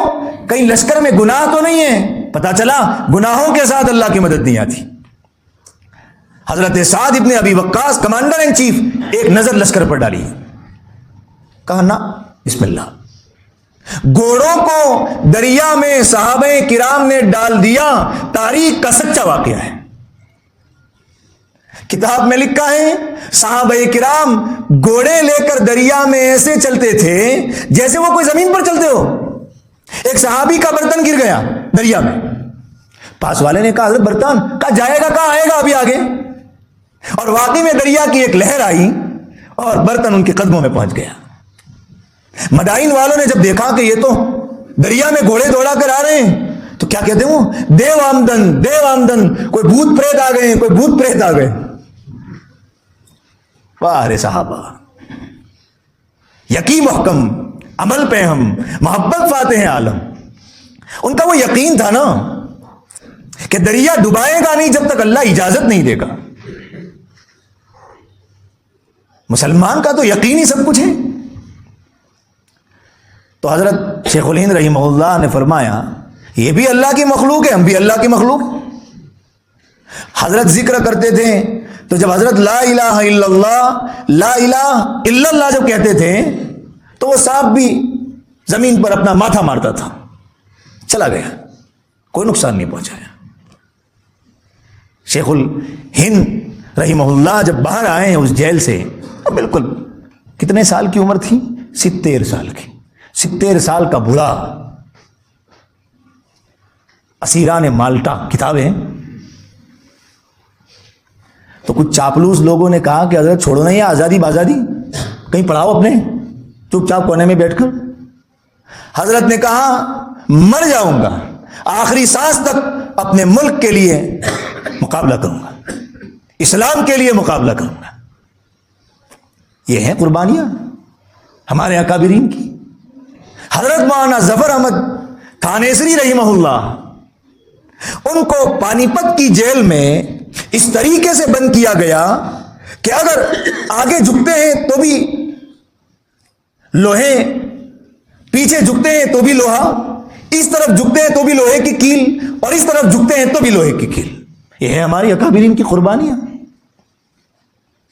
کہیں لشکر میں گناہ تو نہیں ہے، پتا چلا گناہوں کے ساتھ اللہ کی مدد نہیں آتی. حضرت سعد ابن ابی وقاص کمانڈر ان چیف ایک نظر لشکر پر ڈالی, کہا نا بسم اللہ. گھوڑوں کو دریا میں صحابہ کرام نے ڈال دیا, تاریخ کا سچا واقعہ ہے. کتاب میں لکھا ہے صحابہ کرام گھوڑے لے کر دریا میں ایسے چلتے تھے جیسے وہ کوئی زمین پر چلتے ہو. ایک صحابی کا برتن گر گیا دریا میں, پاس والے نے کہا حضرت برتن, کہا جائے گا کہاں, آئے گا ابھی آگے. اور واقعی میں دریا کی ایک لہر آئی اور برتن ان کے قدموں میں پہنچ گیا. مدائن والوں نے جب دیکھا کہ یہ تو دریا میں گھوڑے دوڑا کر آ رہے ہیں تو کیا کہتے ہیں وہ, دیو آمدن دیو آمدن, کوئی بھوت پریت آ گئے, کوئی بھوت پریت آ گئے. واہ رے صحابہ, یقین محکم, عمل پہ ہم, محبت فاتح عالم. ان کا وہ یقین تھا نا کہ دریا ڈبائے گا نہیں جب تک اللہ اجازت نہیں دے گا. مسلمان کا تو یقین ہی سب کچھ ہے. تو حضرت شیخ الہند رحمہ اللہ نے فرمایا یہ بھی اللہ کی مخلوق ہے, ہم بھی اللہ کی مخلوق. حضرت ذکر کرتے تھے تو جب حضرت لا الہ الا اللہ لا الہ الا اللہ جب کہتے تھے تو وہ صاحب بھی زمین پر اپنا ماتھا مارتا تھا, چلا گیا, کوئی نقصان نہیں پہنچایا. شیخ الہند رحمہ اللہ جب باہر آئے ہیں اس جیل سے, بالکل کتنے سال کی عمر تھی, 70 سال کی. 70 سال کا بوڑھا, اسیران مالٹا کتابیں. تو کچھ چاپلوس لوگوں نے کہا کہ حضرت چھوڑو نہیں, آزادی بازادی کہیں پڑھاؤ اپنے, چپ چاپ کونے میں بیٹھ کر. حضرت نے کہا مر جاؤں گا, آخری سانس تک اپنے ملک کے لیے مقابلہ کروں گا, اسلام کے لیے مقابلہ کروں گا. یہ ہیں قربانیاں ہمارے اکابرین کی. حضرت مولانا ظفر احمد تھانیسری رحمہ اللہ, ان کو پانی پت کی جیل میں اس طریقے سے بند کیا گیا کہ اگر آگے جھکتے ہیں تو بھی لوہے, پیچھے جھکتے ہیں تو بھی لوہا, اس طرف جھکتے ہیں تو بھی لوہے کی کیل, اور اس طرف جھکتے ہیں تو بھی لوہے کی کیل. یہ ہے ہماری اکابرین کی قربانیاں.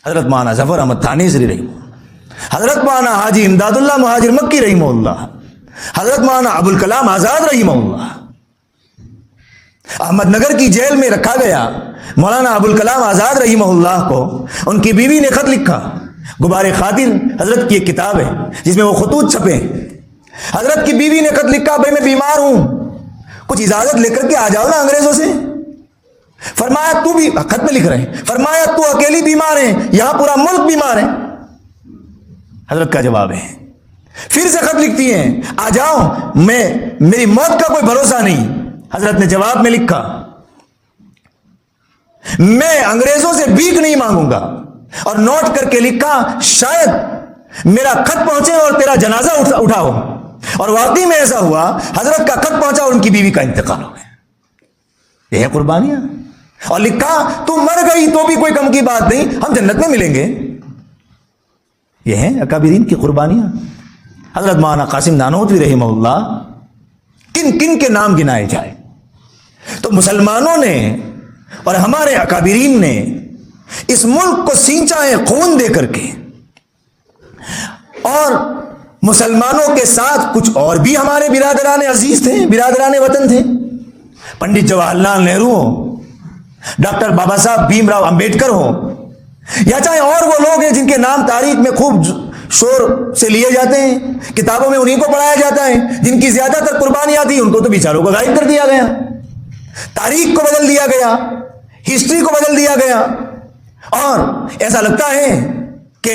حضرت مولانا ظفر احمد تھانیسری رحمہ اللہ, حضرت مولانا حاجی امداد اللہ مہاجر مکی رحمہ اللہ, حضرت مولانا ابوالکلام آزاد رحمہ اللہ. احمد نگر کی جیل میں رکھا گیا. مولانا ابوالکلام آزاد رحمہ اللہ کو ان کی بیوی نے خط لکھا. غبار خاطر حضرت کی ایک کتاب ہے جس میں وہ خطوط چھپے. حضرت کی بیوی نے خط لکھا, بھائی میں بیمار ہوں, کچھ اجازت لے کر کے آ جاؤ نا انگریزوں سے. فرمایا تو بھی, خط میں لکھ رہے ہیں, فرمایا تو اکیلی بیمار ہے, یہاں پورا ملک بیمار ہے. حضرت کا جواب ہے, پھر سے خط لکھتی ہیں, آ جاؤ, میری موت کا کوئی بھروسہ نہیں. حضرت نے جواب میں لکھا, میں انگریزوں سے بھیک نہیں مانگوں گا, اور نوٹ کر کے لکھا شاید میرا خط پہنچے اور تیرا جنازہ اٹھاؤ. اور واقعی میں ایسا ہوا, حضرت کا خط پہنچا اور ان کی بیوی کا انتقال ہو گیا. یہ ہے قربانیاں. اور لکھا تو مر گئی تو بھی کوئی کم کی بات نہیں, ہم جنت میں ملیں گے. یہ ہیں اکابرین کی قربانیاں. حضرت مولانا قاسم نانوتوی رحمہ اللہ, کن کن کے نام گنائے جائے. تو مسلمانوں نے اور ہمارے اکابرین نے اس ملک کو سینچا ہے خون دے کر کے. اور مسلمانوں کے ساتھ کچھ اور بھی ہمارے برادران عزیز تھے, برادران وطن تھے. پنڈت جواہر لال نہرو ہو, ڈاکٹر بابا صاحب بھیم راؤ امبیڈکر ہو, یا چاہے اور وہ لوگ ہیں جن کے نام تاریخ میں خوب شور سے لیے جاتے ہیں, کتابوں میں انہیں کو پڑھایا جاتا ہے, جن کی زیادہ تر قربانیاں تھیں ان کو تو بیچاروں کو غائب کر دیا گیا, تاریخ کو بدل دیا گیا, ہسٹری کو بدل دیا گیا. اور ایسا لگتا ہے کہ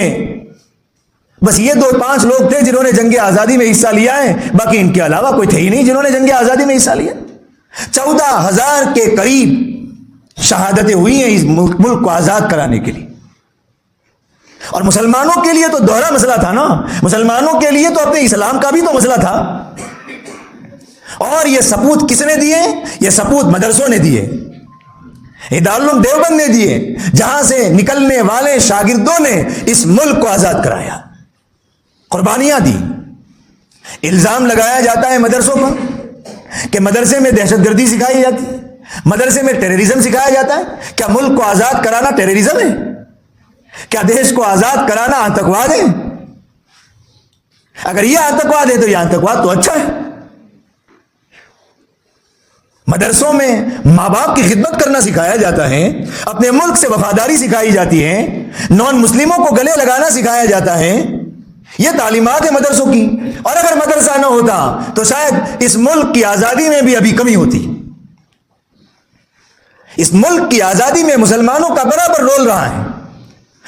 بس یہ 2-5 لوگ تھے جنہوں نے جنگ آزادی میں حصہ لیا ہے, باقی ان کے علاوہ کوئی تھے ہی نہیں جنہوں نے جنگ آزادی میں حصہ لیا. 14,000 کے قریب شہادتیں ہوئی ہیں اس ملک کو آزاد کرانے کے لیے. اور مسلمانوں کے لیے تو دوہرا مسئلہ تھا نا, مسلمانوں کے لیے تو اپنے اسلام کا بھی تو مسئلہ تھا. اور یہ سپوت کس نے دیے؟ یہ سپوت مدرسوں نے دیے, دارالعلوم دیوبند نے دیے, جہاں سے نکلنے والے شاگردوں نے اس ملک کو آزاد کرایا, قربانیاں دی. الزام لگایا جاتا ہے مدرسوں پر کہ مدرسے میں دہشت گردی سکھائی جاتی ہے، مدرسے میں ٹیررزم سکھایا جاتا ہے؟ کیا ملک کو آزاد کرانا ٹیررزم ہے؟ کیا دیش کو آزاد کرانا آتنکواد ہے؟ اگر یہ آتنکواد ہے تو یہ آتنکواد تو اچھا ہے۔ مدرسوں میں ماں باپ کی خدمت کرنا سکھایا جاتا ہے، اپنے ملک سے وفاداری سکھائی جاتی ہے، نان مسلموں کو گلے لگانا سکھایا جاتا ہے، یہ تعلیمات ہے مدرسوں کی۔ اور اگر مدرسہ نہ ہوتا تو شاید اس ملک کی آزادی میں بھی ابھی کمی ہوتی۔ اس ملک کی آزادی میں مسلمانوں کا برابر رول رہا ہے،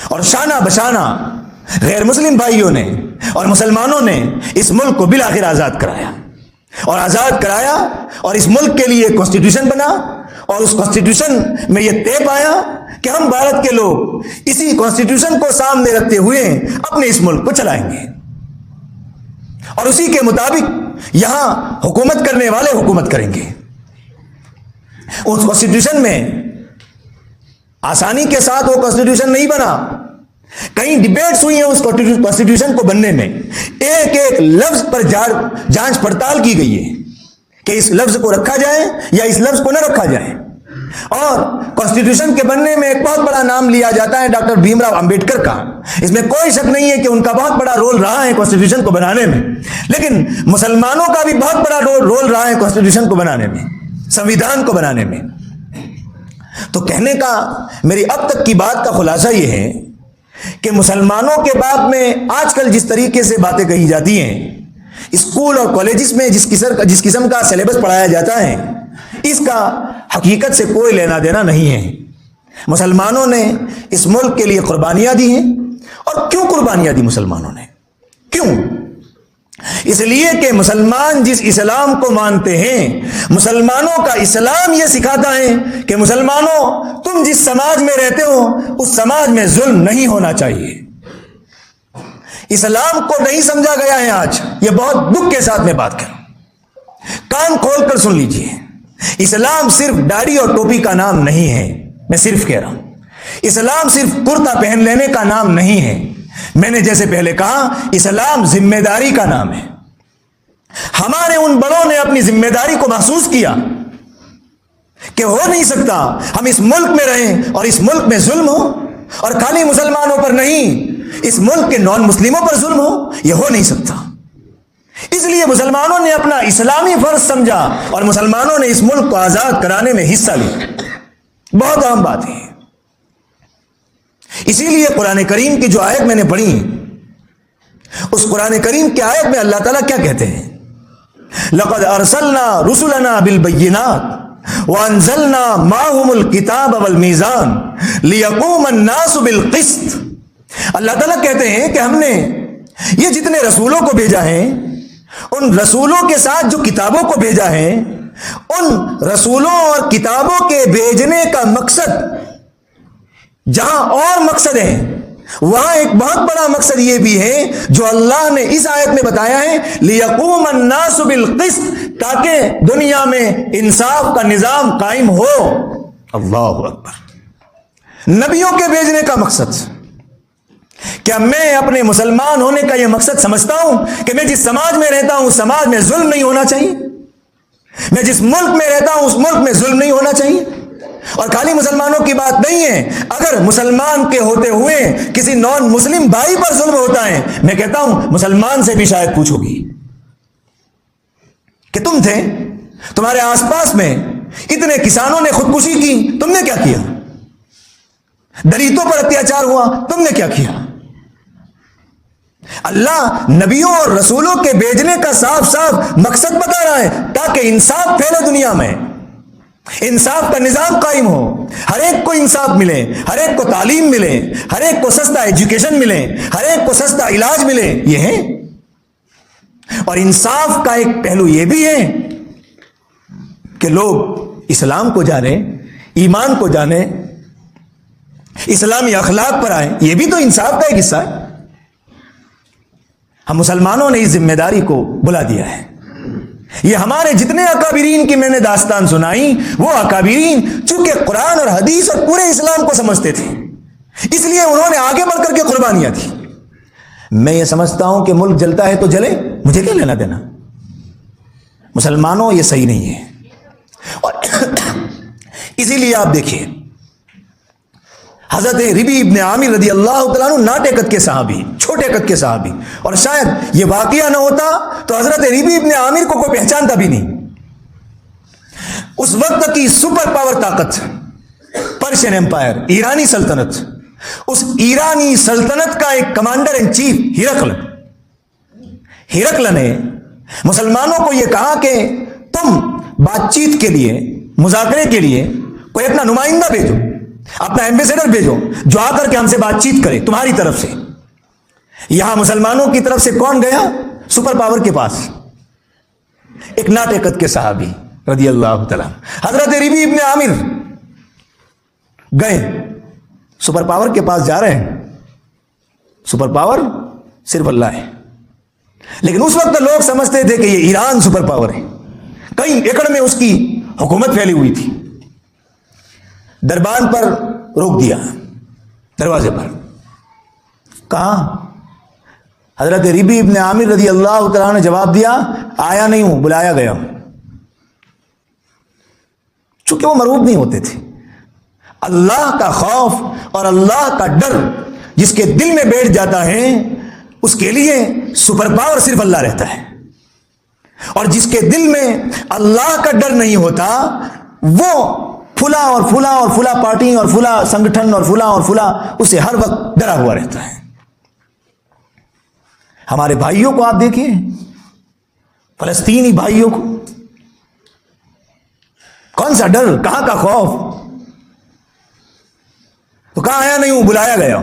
اور شانہ بشانہ غیر مسلم بھائیوں نے اور مسلمانوں نے اس ملک کو بالآخر آزاد کرایا، اور آزاد کرایا اور اس ملک کے لیے کانسٹیٹیوشن بنا، اور اس کانسٹیٹیوشن میں یہ طے پایا کہ ہم بھارت کے لوگ اسی کانسٹیٹیوشن کو سامنے رکھتے ہوئے اپنے اس ملک کو چلائیں گے، اور اسی کے مطابق یہاں حکومت کرنے والے حکومت کریں گے۔ اس کانسٹیٹیوشن میں آسانی کے ساتھ وہ کانسٹیٹیوشن نہیں بنا، کئی ڈیبیٹس ہوئی ہیں اس کانسٹیٹیوشن کو بننے میں، ایک ایک لفظ پر جانچ پڑتال کی گئی ہے کہ اس لفظ کو رکھا جائے یا اس لفظ کو نہ رکھا جائے۔ اور کانسٹیٹیوشن کے بننے میں ایک بہت بڑا نام لیا جاتا ہے ڈاکٹر بھیم راؤ امبیڈکر کا، اس میں کوئی شک نہیں ہے کہ ان کا بہت بڑا رول رہا ہے کانسٹیٹیوشن کو بنانے میں، لیکن مسلمانوں کا بھی بہت بڑا رول رہا ہے کانسٹیٹیوشن کو بنانے میں، سنویدھان کو بنانے میں۔ تو کہنے کا میری اب تک کی بات کا خلاصہ یہ ہے کہ مسلمانوں کے باب میں آج کل جس طریقے سے باتیں کہی جاتی ہیں، اسکول اور کالجز میں جس قسم کا سلیبس پڑھایا جاتا ہے، اس کا حقیقت سے کوئی لینا دینا نہیں ہے۔ مسلمانوں نے اس ملک کے لیے قربانیاں دی ہیں، اور کیوں قربانیاں دی مسلمانوں نے؟ کیوں؟ اس لیے کہ مسلمان جس اسلام کو مانتے ہیں، مسلمانوں کا اسلام یہ سکھاتا ہے کہ مسلمانوں تم جس سماج میں رہتے ہو اس سماج میں ظلم نہیں ہونا چاہیے۔ اسلام کو نہیں سمجھا گیا ہے آج، یہ بہت دکھ کے ساتھ میں بات کروں، کان کھول کر سن لیجئے۔ اسلام صرف داڑھی اور ٹوپی کا نام نہیں ہے، میں صرف کہہ رہا ہوں۔ اسلام صرف کرتا پہن لینے کا نام نہیں ہے، میں نے جیسے پہلے کہا اسلام ذمہ داری کا نام ہے۔ ہمارے ان بڑوں نے اپنی ذمہ داری کو محسوس کیا کہ ہو نہیں سکتا ہم اس ملک میں رہیں اور اس ملک میں ظلم ہو، اور خالی مسلمانوں پر نہیں، اس ملک کے نان مسلموں پر ظلم ہو، یہ ہو نہیں سکتا۔ اس لیے مسلمانوں نے اپنا اسلامی فرض سمجھا اور مسلمانوں نے اس ملک کو آزاد کرانے میں حصہ لیا۔ بہت اہم بات ہے۔ اسی لیے قرآن کریم کی جو آیت میں نے پڑھی، اس قرآن کریم کی آیت میں اللہ تعالیٰ کیا کہتے ہیں؟ لَقَدْ أَرْسَلْنَا رُسُلَنَا بِالْبَيِّنَاتِ وَأَنزَلْنَا مَعَهُمُ الْكِتَابَ وَالْمِيزَانَ لِيَقُومَ النَّاسُ بِالْقِسْطِ۔ اللہ تعالیٰ کہتے ہیں کہ ہم نے یہ جتنے رسولوں کو بھیجا ہے، ان رسولوں کے ساتھ جو کتابوں کو بھیجا ہے، ان رسولوں اور کتابوں کے بھیجنے کا مقصد، جہاں اور مقصد ہے وہاں ایک بہت بڑا مقصد یہ بھی ہے جو اللہ نے اس آیت میں بتایا ہے، لِيَقُومَ النَّاسُ بِالْقِسْطِ، تاکہ دنیا میں انصاف کا نظام قائم ہو۔ اللہ اکبر۔ نبیوں کے بھیجنے کا مقصد، کیا میں اپنے مسلمان ہونے کا یہ مقصد سمجھتا ہوں کہ میں جس سماج میں رہتا ہوں اس سماج میں ظلم نہیں ہونا چاہیے؟ میں جس ملک میں رہتا ہوں اس ملک میں ظلم نہیں ہونا چاہیے؟ اور خالی مسلمانوں کی بات نہیں ہے، اگر مسلمان کے ہوتے ہوئے کسی نان مسلم بھائی پر ظلم ہوتا ہے، میں کہتا ہوں مسلمان سے بھی شاید پوچھو گی کہ تم تھے، تمہارے آس پاس میں اتنے کسانوں نے خودکشی کی، تم نے کیا کیا؟ دلتوں پر اتیاچار ہوا، تم نے کیا کیا؟ اللہ نبیوں اور رسولوں کے بھیجنے کا صاف صاف مقصد بتا رہا ہے تاکہ انصاف پھیلے دنیا میں، انصاف کا نظام قائم ہو، ہر ایک کو انصاف ملے، ہر ایک کو تعلیم ملے، ہر ایک کو سستا ایجوکیشن ملے، ہر ایک کو سستا علاج ملے، یہ ہے۔ اور انصاف کا ایک پہلو یہ بھی ہے کہ لوگ اسلام کو جانیں، ایمان کو جانیں، اسلامی اخلاق پر آئیں، یہ بھی تو انصاف کا ایک حصہ ہے۔ ہم مسلمانوں نے اس ذمہ داری کو بلا دیا ہے۔ یہ ہمارے جتنے اکابرین کی میں نے داستان سنائی، وہ اکابرین چونکہ قرآن اور حدیث اور پورے اسلام کو سمجھتے تھے، اس لیے انہوں نے آگے بڑھ کر کے قربانیاں دی۔ میں یہ سمجھتا ہوں کہ ملک جلتا ہے تو جلے، مجھے کیا لینا دینا؟ مسلمانوں یہ صحیح نہیں ہے. اور اسی لیے آپ دیکھیے حضرت ربی ابن عامر رضی اللہ تعالیٰ عنہ ناٹے قد کے صحابی, چھوٹے قد کے صحابی, اور شاید یہ واقعہ نہ ہوتا تو حضرت ربی ابن عامر کو کوئی پہچانتا بھی نہیں. اس وقت کی سپر پاور طاقت پرشین امپائر, ایرانی سلطنت, اس ایرانی سلطنت کا ایک کمانڈر ان چیف ہرقل نے مسلمانوں کو یہ کہا کہ تم بات چیت کے لیے, مذاکرے کے لیے کوئی اپنا نمائندہ بھیجو, اپنا ایمبیسیڈر بھیجو جو آ کر کے ہم سے بات چیت کرے تمہاری طرف سے. یہاں مسلمانوں کی طرف سے کون گیا؟ سپر پاور کے پاس, ایک ناٹے قد کے صحابی رضی اللہ تعالیٰ, حضرت ربی ابن عامر گئے, سپر پاور کے پاس جا رہے ہیں. سپر پاور صرف اللہ ہے, لیکن اس وقت لوگ سمجھتے تھے کہ یہ ایران سپر پاور ہے, کئی ایکڑ میں اس کی حکومت پھیلی ہوئی تھی. دربان پر روک دیا, دروازے پر. کہاں؟ حضرت ربی ابن عامر رضی اللہ تعالیٰ نے جواب دیا, آیا نہیں ہوں, بلایا گیا ہوں. چونکہ وہ مرعوب نہیں ہوتے تھے. اللہ کا خوف اور اللہ کا ڈر جس کے دل میں بیٹھ جاتا ہے اس کے لیے سپر پاور صرف اللہ رہتا ہے, اور جس کے دل میں اللہ کا ڈر نہیں ہوتا وہ فلاں اور فلاں اور فلاں پارٹی اور فلاں سنگٹھن اور فلاں اور فلاں اسے ہر وقت ڈرا ہوا رہتا ہے. ہمارے بھائیوں کو آپ دیکھیے, فلسطینی بھائیوں کو, کون سا ڈر, کہاں کا خوف؟ تو کہاں آیا نہیں ہوں, بلایا گیا.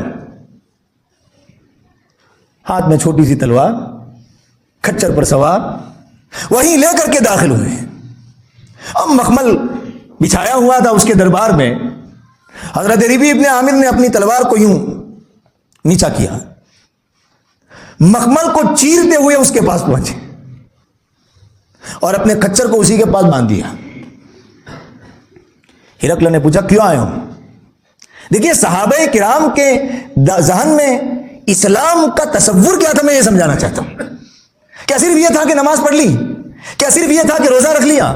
ہاتھ میں چھوٹی سی تلوار, کھچر پر سوار, وہیں لے کر کے داخل ہوئے. اب مخمل بچھایا ہوا تھا اس کے دربار میں. حضرت ربی ابن عامر نے اپنی تلوار کو یوں نیچا کیا, مخمل کو چیرتے ہوئے اس کے پاس پہنچے اور اپنے کھچر کو اسی کے پاس باندھ دیا. ہرقل نے پوچھا کیوں آئے ہو؟ دیکھیے صحابہ کرام کے ذہن میں اسلام کا تصور کیا تھا, میں یہ سمجھانا چاہتا ہوں. کیا صرف یہ تھا کہ نماز پڑھ لی؟ کیا صرف یہ تھا کہ روزہ رکھ لیا؟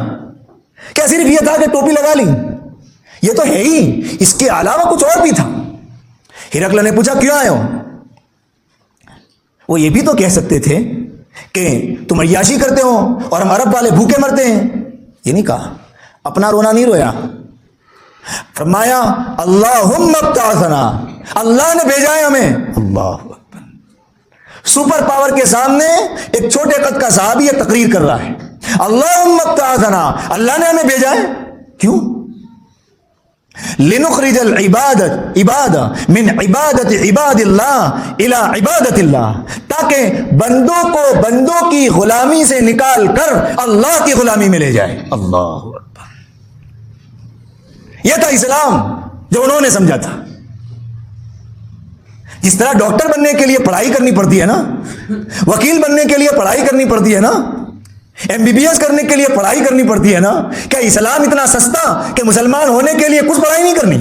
کیا صرف یہ تھا کہ ٹوپی لگا لی؟ یہ تو ہے ہی, اس کے علاوہ کچھ اور بھی تھا. ہرقل نے پوچھا کیوں آئے ہو؟ وہ یہ بھی تو کہہ سکتے تھے کہ تم عیاشی کرتے ہو اور ہم عرب والے بھوکے مرتے ہیں. یہ نہیں کہا, اپنا رونا نہیں رویا. فرمایا اللہم ابتعثنا, اللہ نے بھیجا ہے ہمیں. اللہ اکبر. سپر پاور کے سامنے ایک چھوٹے قد کا صحابی یہ تقریر کر رہا ہے, اللہم ابتعثنا, اللہ نے ہمیں بھیجا ہے. کیوں؟ لنخرج العباد من عبادت عباد اللہ الى عبادت اللہ, تاکہ بندوں کو بندوں کی غلامی سے نکال کر اللہ کی غلامی میں لے جائے. اللہ اکبر. یہ تھا اسلام جو انہوں نے سمجھا تھا. جس طرح ڈاکٹر بننے کے لیے پڑھائی کرنی پڑتی ہے نا, وکیل بننے کے لیے پڑھائی کرنی پڑتی ہے نا, ایم بی بی ایس کرنے کے لیے پڑھائی کرنی پڑتی ہے نا, کیا اسلام اتنا سستا کہ مسلمان ہونے کے لیے کچھ پڑھائی نہیں کرنی؟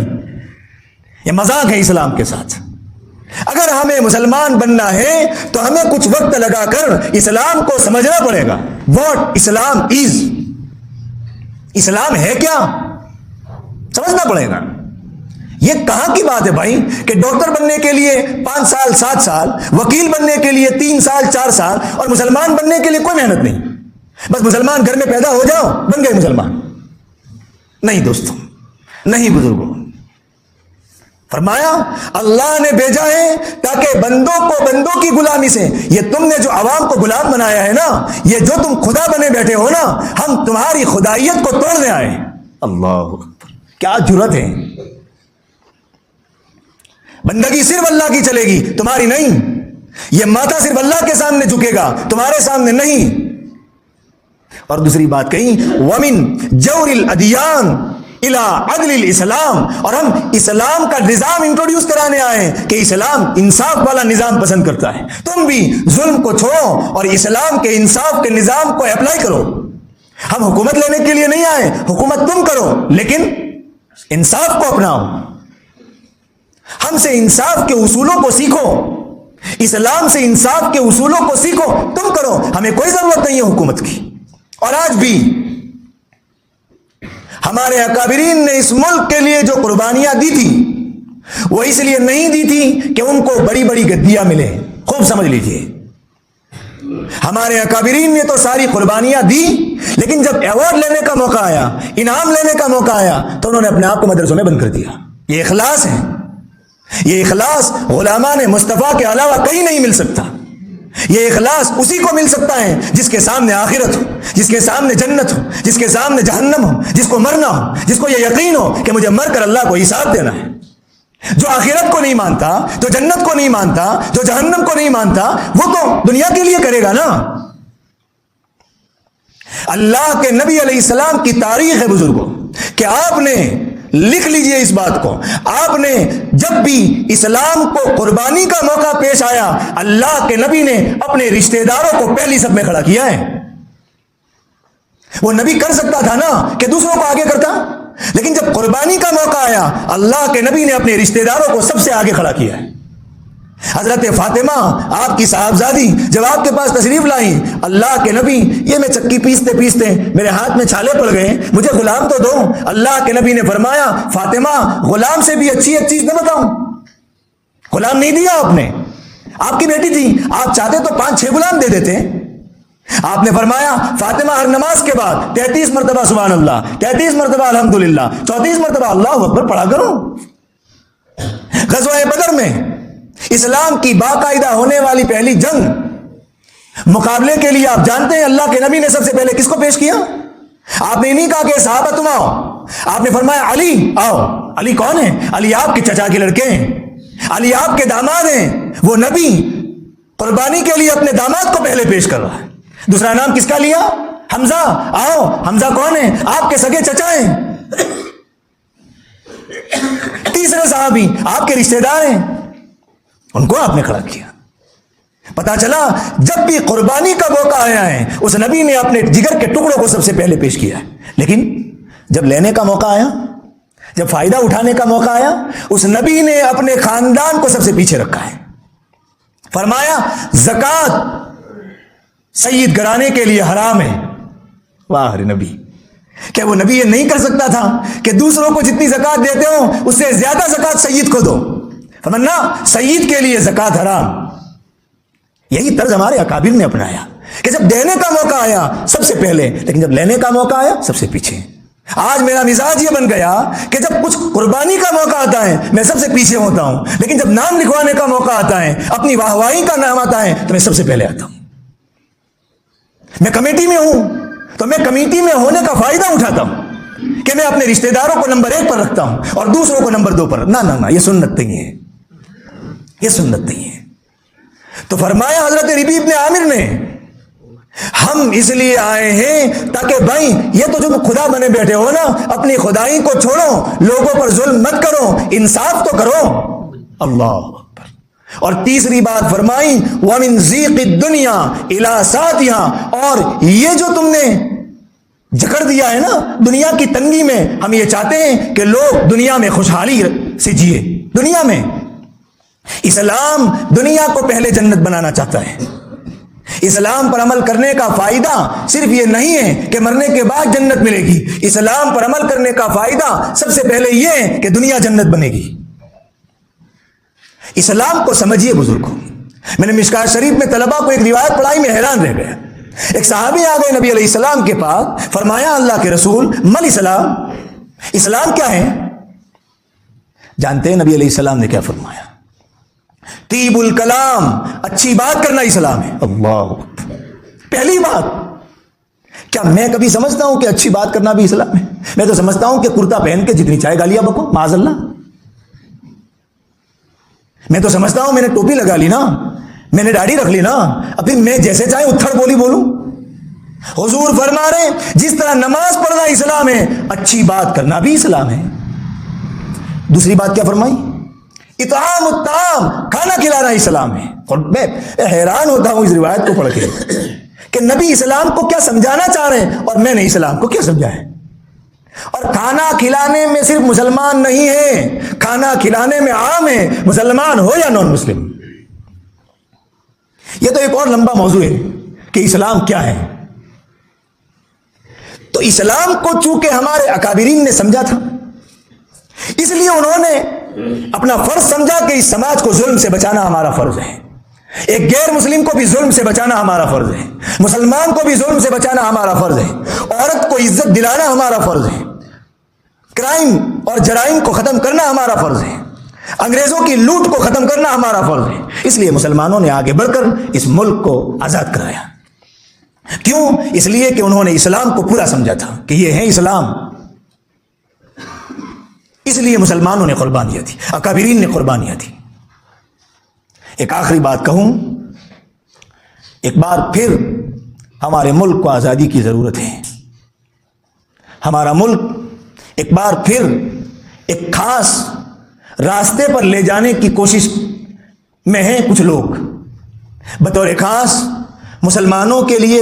یہ مذاق ہے اسلام کے ساتھ. اگر ہمیں مسلمان بننا ہے تو ہمیں کچھ وقت لگا کر اسلام کو سمجھنا پڑے گا. واٹ اسلام از, اسلام ہے کیا, سمجھنا پڑے گا. یہ کہاں کی بات ہے بھائی کہ ڈاکٹر بننے کے لیے 5 سال 7 سال, وکیل بننے کے لیے 3 سال 4 سال, اور مسلمان بننے کے لیے کوئی محنت نہیں, بس مسلمان گھر میں پیدا ہو جاؤ بن گئے مسلمان. نہیں دوستوں, نہیں بزرگوں. فرمایا اللہ نے بھیجا ہے تاکہ بندوں کو بندوں کی غلامی سے, یہ تم نے جو عوام کو غلام بنایا ہے نا, یہ جو تم خدا بنے بیٹھے ہو نا, ہم تمہاری خدائیت کو توڑنے آئے. اللہ اکبر. کیا جرت ہے. بندگی صرف اللہ کی چلے گی, تمہاری نہیں. یہ ماتھا صرف اللہ کے سامنے جھکے گا, تمہارے سامنے نہیں. اور دوسری بات کہیں وَمِن جَوْرِ الْأَدْيَانِ إِلَىٰ عَدْلِ الْإِسْلَامِ, اور ہم اسلام کا نظام انٹروڈیوس کرانے آئے ہیں کہ اسلام انصاف والا نظام پسند کرتا ہے. تم بھی ظلم کو چھوڑو اور اسلام کے انصاف کے نظام کو اپلائی کرو. ہم حکومت لینے کے لیے نہیں آئے, حکومت تم کرو لیکن انصاف کو اپناؤ. ہم سے انصاف کے اصولوں کو سیکھو, اسلام سے انصاف کے اصولوں کو سیکھو, تم کرو. ہمیں کوئی ضرورت نہیں ہے حکومت کی. اور آج بھی ہمارے اکابرین نے اس ملک کے لیے جو قربانیاں دی تھی وہ اس لیے نہیں دی تھی کہ ان کو بڑی بڑی گدیاں ملے. خوب سمجھ لیجئے, ہمارے اکابرین نے تو ساری قربانیاں دی, لیکن جب ایوارڈ لینے کا موقع آیا, انعام لینے کا موقع آیا, تو انہوں نے اپنے آپ کو مدرسوں میں بند کر دیا. یہ اخلاص ہے. یہ اخلاص غلامان مصطفیٰ کے علاوہ کہیں نہیں مل سکتا. یہ اخلاص اسی کو مل سکتا ہے جس کے سامنے آخرت ہو, جس کے سامنے جنت ہو, جس کے سامنے جہنم ہو, جس کو مرنا ہو, جس کو یہ یقین ہو کہ مجھے مر کر اللہ کو حساب دینا ہے. جو آخرت کو نہیں مانتا, جو جنت کو نہیں مانتا, جو جہنم کو نہیں مانتا, وہ تو دنیا کے لیے کرے گا نا. اللہ کے نبی علیہ السلام کی تاریخ ہے بزرگوں کہ آپ نے لکھ لیجئے اس بات کو, آپ نے جب بھی اسلام کو قربانی کا موقع پیش آیا, اللہ کے نبی نے اپنے رشتہ داروں کو پہلی صف میں کھڑا کیا ہے. وہ نبی کر سکتا تھا نا کہ دوسروں کو آگے کرتا, لیکن جب قربانی کا موقع آیا اللہ کے نبی نے اپنے رشتہ داروں کو سب سے آگے کھڑا کیا ہے. حضرت فاطمہ آپ کی صاحبزادی جب آپ کے پاس تشریف لائی, اللہ کے نبی یہ میں چکی پیستے پیستے میرے ہاتھ میں چھالے پڑ گئے, مجھے غلام تو دو. اللہ کے نبی نے فرمایا فاطمہ غلام سے بھی اچھی ایک چیز نہ بتاؤں. غلام نہیں دیا آپ نے, آپ کی بیٹی تھی, آپ چاہتے تو 5-6 غلام دے دیتے. آپ نے فرمایا فاطمہ ہر نماز کے بعد 33 مرتبہ سبحان اللہ, 33 مرتبہ الحمدللہ, 34 مرتبہ اللہ اکبر پڑھا کرو. غزوہ بدر میں اسلام کی باقاعدہ ہونے والی پہلی جنگ مقابلے کے لیے آپ جانتے ہیں اللہ کے نبی نے سب سے پہلے کس کو پیش کیا؟ آپ نے نہیں کہا کہ صحابہ تم آؤ, آپ نے فرمایا علی آؤ. علی کون ہے؟ علی آپ کے چچا کے لڑکے ہیں, علی آپ کے داماد ہیں. وہ نبی قربانی کے لیے اپنے داماد کو پہلے پیش کر رہا ہے. دوسرا نام کس کا لیا؟ حمزہ. آؤ. حمزہ کون ہے؟ آپ کے سگے چچا ہیں. تیسرے صحابی آپ کے رشتہ دار ہیں, ان کو آپ نے کھڑا کیا. پتا چلا جب بھی قربانی کا موقع آیا ہے اس نبی نے اپنے جگر کے ٹکڑوں کو سب سے پہلے پیش کیا ہے, لیکن جب لینے کا موقع آیا, جب فائدہ اٹھانے کا موقع آیا, اس نبی نے اپنے خاندان کو سب سے پیچھے رکھا ہے. فرمایا زکوٰۃ سید گھرانے کے لیے حرام ہے. واہ نبی, کیا وہ نبی یہ نہیں کر سکتا تھا کہ دوسروں کو جتنی زکوٰۃ دیتے ہو اس سے زیادہ زکوٰۃ سید کو دو؟ فرمایا سید کے لیے زکوٰۃ حرام. یہی طرز ہمارے اکابر نے اپنایا کہ جب دینے کا موقع آیا سب سے پہلے, لیکن جب لینے کا موقع آیا سب سے پیچھے. آج میرا مزاج یہ بن گیا کہ جب کچھ قربانی کا موقع آتا ہے میں سب سے پیچھے ہوتا ہوں, لیکن جب نام لکھوانے کا موقع آتا ہے, اپنی واہواہی کا نام آتا ہے تو میں سب سے پہلے آتا ہوں. میں کمیٹی میں ہوں تو میں کمیٹی میں ہونے کا فائدہ اٹھاتا ہوں کہ میں اپنے رشتہ داروں کو نمبر 1 پر رکھتا ہوں اور دوسروں کو نمبر 2 پر. نہ, یہ سنت نہیں ہے, یہ سنت نہیں ہے. تو فرمایا حضرت ربیع ابن عامر نے ہم اس لیے آئے ہیں تاکہ بھائی یہ تو جو خدا بنے بیٹھے ہو نا, اپنی خدائی کو چھوڑو, لوگوں پر ظلم مت کرو, انصاف تو کرو. اللہ اکبر. اور تیسری بات فرمائی وَمِن ضِيقِ الدُّنْيَا إِلَىٰ سَعَتِهَا, اور یہ جو تم نے جکڑ دیا ہے نا دنیا کی تنگی میں, ہم یہ چاہتے ہیں کہ لوگ دنیا میں خوشحالی سے جیے. دنیا میں اسلام دنیا کو پہلے جنت بنانا چاہتا ہے. اسلام پر عمل کرنے کا فائدہ صرف یہ نہیں ہے کہ مرنے کے بعد جنت ملے گی. اسلام پر عمل کرنے کا فائدہ سب سے پہلے یہ ہے کہ دنیا جنت بنے گی. اسلام کو سمجھیے بزرگوں. میں نے مشکات شریف میں طلبہ کو ایک روایت پڑھائی, میں حیران رہ گیا. ایک صحابی آ گئے نبی علیہ السلام کے پاس, فرمایا اللہ کے رسول مل اسلام, اسلام کیا ہے؟ جانتے ہیں نبی علیہ السلام نے کیا فرمایا؟ طیب الکلام, اچھی بات کرنا اسلام ہے. اللہ, پہلی بات. کیا میں کبھی سمجھتا ہوں کہ اچھی بات کرنا بھی اسلام ہے؟ میں تو سمجھتا ہوں کہ کرتا پہن کے جتنی چاہے گالیاں بکو, معاذ اللہ. میں تو سمجھتا ہوں میں نے ٹوپی لگا لی نا, میں نے داڑھی رکھ لی نا, ابھی میں جیسے چاہے اتھڑ بولی بولوں. حضور فرما رہے جس طرح نماز پڑھنا اسلام ہے, اچھی بات کرنا بھی اسلام ہے. دوسری بات کیا فرمائی؟ اطعام الطعام, کھانا کھلانا اسلام ہے. اور میں حیران ہوتا ہوں اس روایت کو پڑھ کے کہ نبی اسلام کو کیا سمجھانا چاہ رہے ہیں اور میں نے اسلام کو کیا سمجھایا. اور کھانا کھلانے میں صرف مسلمان نہیں ہے, کھانا کھلانے میں عام ہے, مسلمان ہو یا نان مسلم. یہ تو ایک اور لمبا موضوع ہے کہ اسلام کیا ہے. تو اسلام کو چونکہ ہمارے اکابرین نے سمجھا تھا، اس لیے انہوں نے اپنا فرض سمجھا کہ اس سماج کو ظلم سے بچانا ہمارا فرض ہے، ایک غیر مسلم کو بھی ظلم سے بچانا ہمارا فرض ہے، مسلمان کو بھی ظلم سے بچانا ہمارا فرض ہے، عورت کو عزت دلانا ہمارا فرض ہے، کرائم اور جرائم کو ختم کرنا ہمارا فرض ہے، انگریزوں کی لوٹ کو ختم کرنا ہمارا فرض ہے۔ اس لیے مسلمانوں نے آگے بڑھ کر اس ملک کو آزاد کرایا۔ کیوں؟ اس لیے کہ انہوں نے اسلام کو پورا سمجھا تھا کہ یہ ہے اسلام، اس لیے مسلمانوں نے قربانیاں دی، اکابرین نے قربانیاں دی۔ ایک آخری بات کہوں، ایک بار پھر ہمارے ملک کو آزادی کی ضرورت ہے۔ ہمارا ملک ایک بار پھر ایک خاص راستے پر لے جانے کی کوشش میں ہیں کچھ لوگ، بطور خاص مسلمانوں کے لیے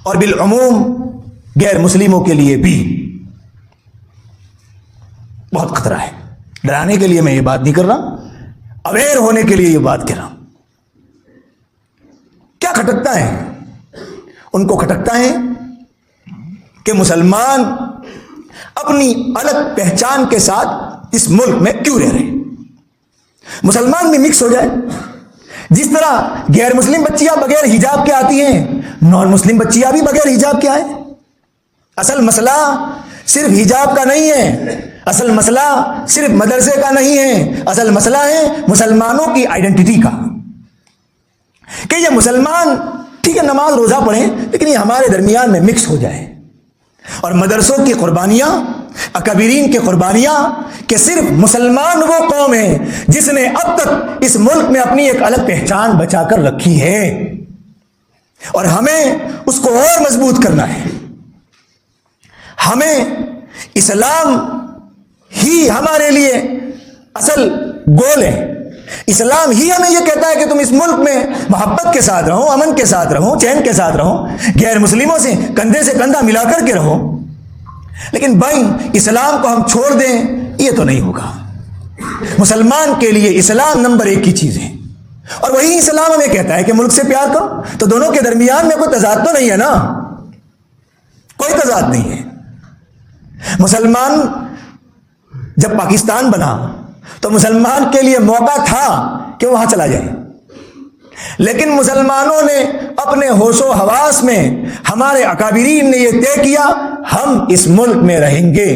اور بالعموم غیر مسلموں کے لیے بھی بہت خطرہ ہے۔ ڈرانے کے لیے میں یہ بات نہیں کر رہا، اویئر ہونے کے لیے یہ بات کہہ رہا ہوں۔ کیا کھٹکتا ہے؟ ان کو کھٹکتا ہے کہ مسلمان اپنی الگ پہچان کے ساتھ اس ملک میں کیوں رہ رہے ہیں؟ مسلمان بھی مکس ہو جائے، جس طرح غیر مسلم بچیاں بغیر حجاب کے آتی ہیں، نان مسلم بچیاں بھی بغیر حجاب کے آئیں۔ اصل مسئلہ صرف حجاب کا نہیں ہے، اصل مسئلہ صرف مدرسے کا نہیں ہے، اصل مسئلہ ہے مسلمانوں کی آئیڈینٹی کا، کہ یہ مسلمان ٹھیک ہے نماز روزہ پڑھیں لیکن یہ ہمارے درمیان میں مکس ہو جائے۔ اور مدرسوں کی قربانیاں، اکابرین کی قربانیاں، کہ صرف مسلمان وہ قوم ہے جس نے اب تک اس ملک میں اپنی ایک الگ پہچان بچا کر رکھی ہے، اور ہمیں اس کو اور مضبوط کرنا ہے۔ ہمیں اسلام ہی ہمارے لیے اصل گول ہے، اسلام ہی ہمیں یہ کہتا ہے کہ تم اس ملک میں محبت کے ساتھ رہو، امن کے ساتھ رہو، چین کے ساتھ رہو، غیر مسلموں سے کندھے سے کندھا ملا کر کے رہو۔ لیکن بھائی اسلام کو ہم چھوڑ دیں یہ تو نہیں ہوگا۔ مسلمان کے لیے اسلام نمبر 1 کی چیز ہے، اور وہی اسلام ہمیں کہتا ہے کہ ملک سے پیار کرو۔ تو دونوں کے درمیان میں کوئی تضاد تو نہیں ہے نا، کوئی تضاد نہیں ہے۔ مسلمان جب پاکستان بنا تو مسلمان کے لیے موقع تھا کہ وہاں چلا جائے، لیکن مسلمانوں نے اپنے ہوش و حواس میں، ہمارے اکابرین نے یہ طے کیا ہم اس ملک میں رہیں گے۔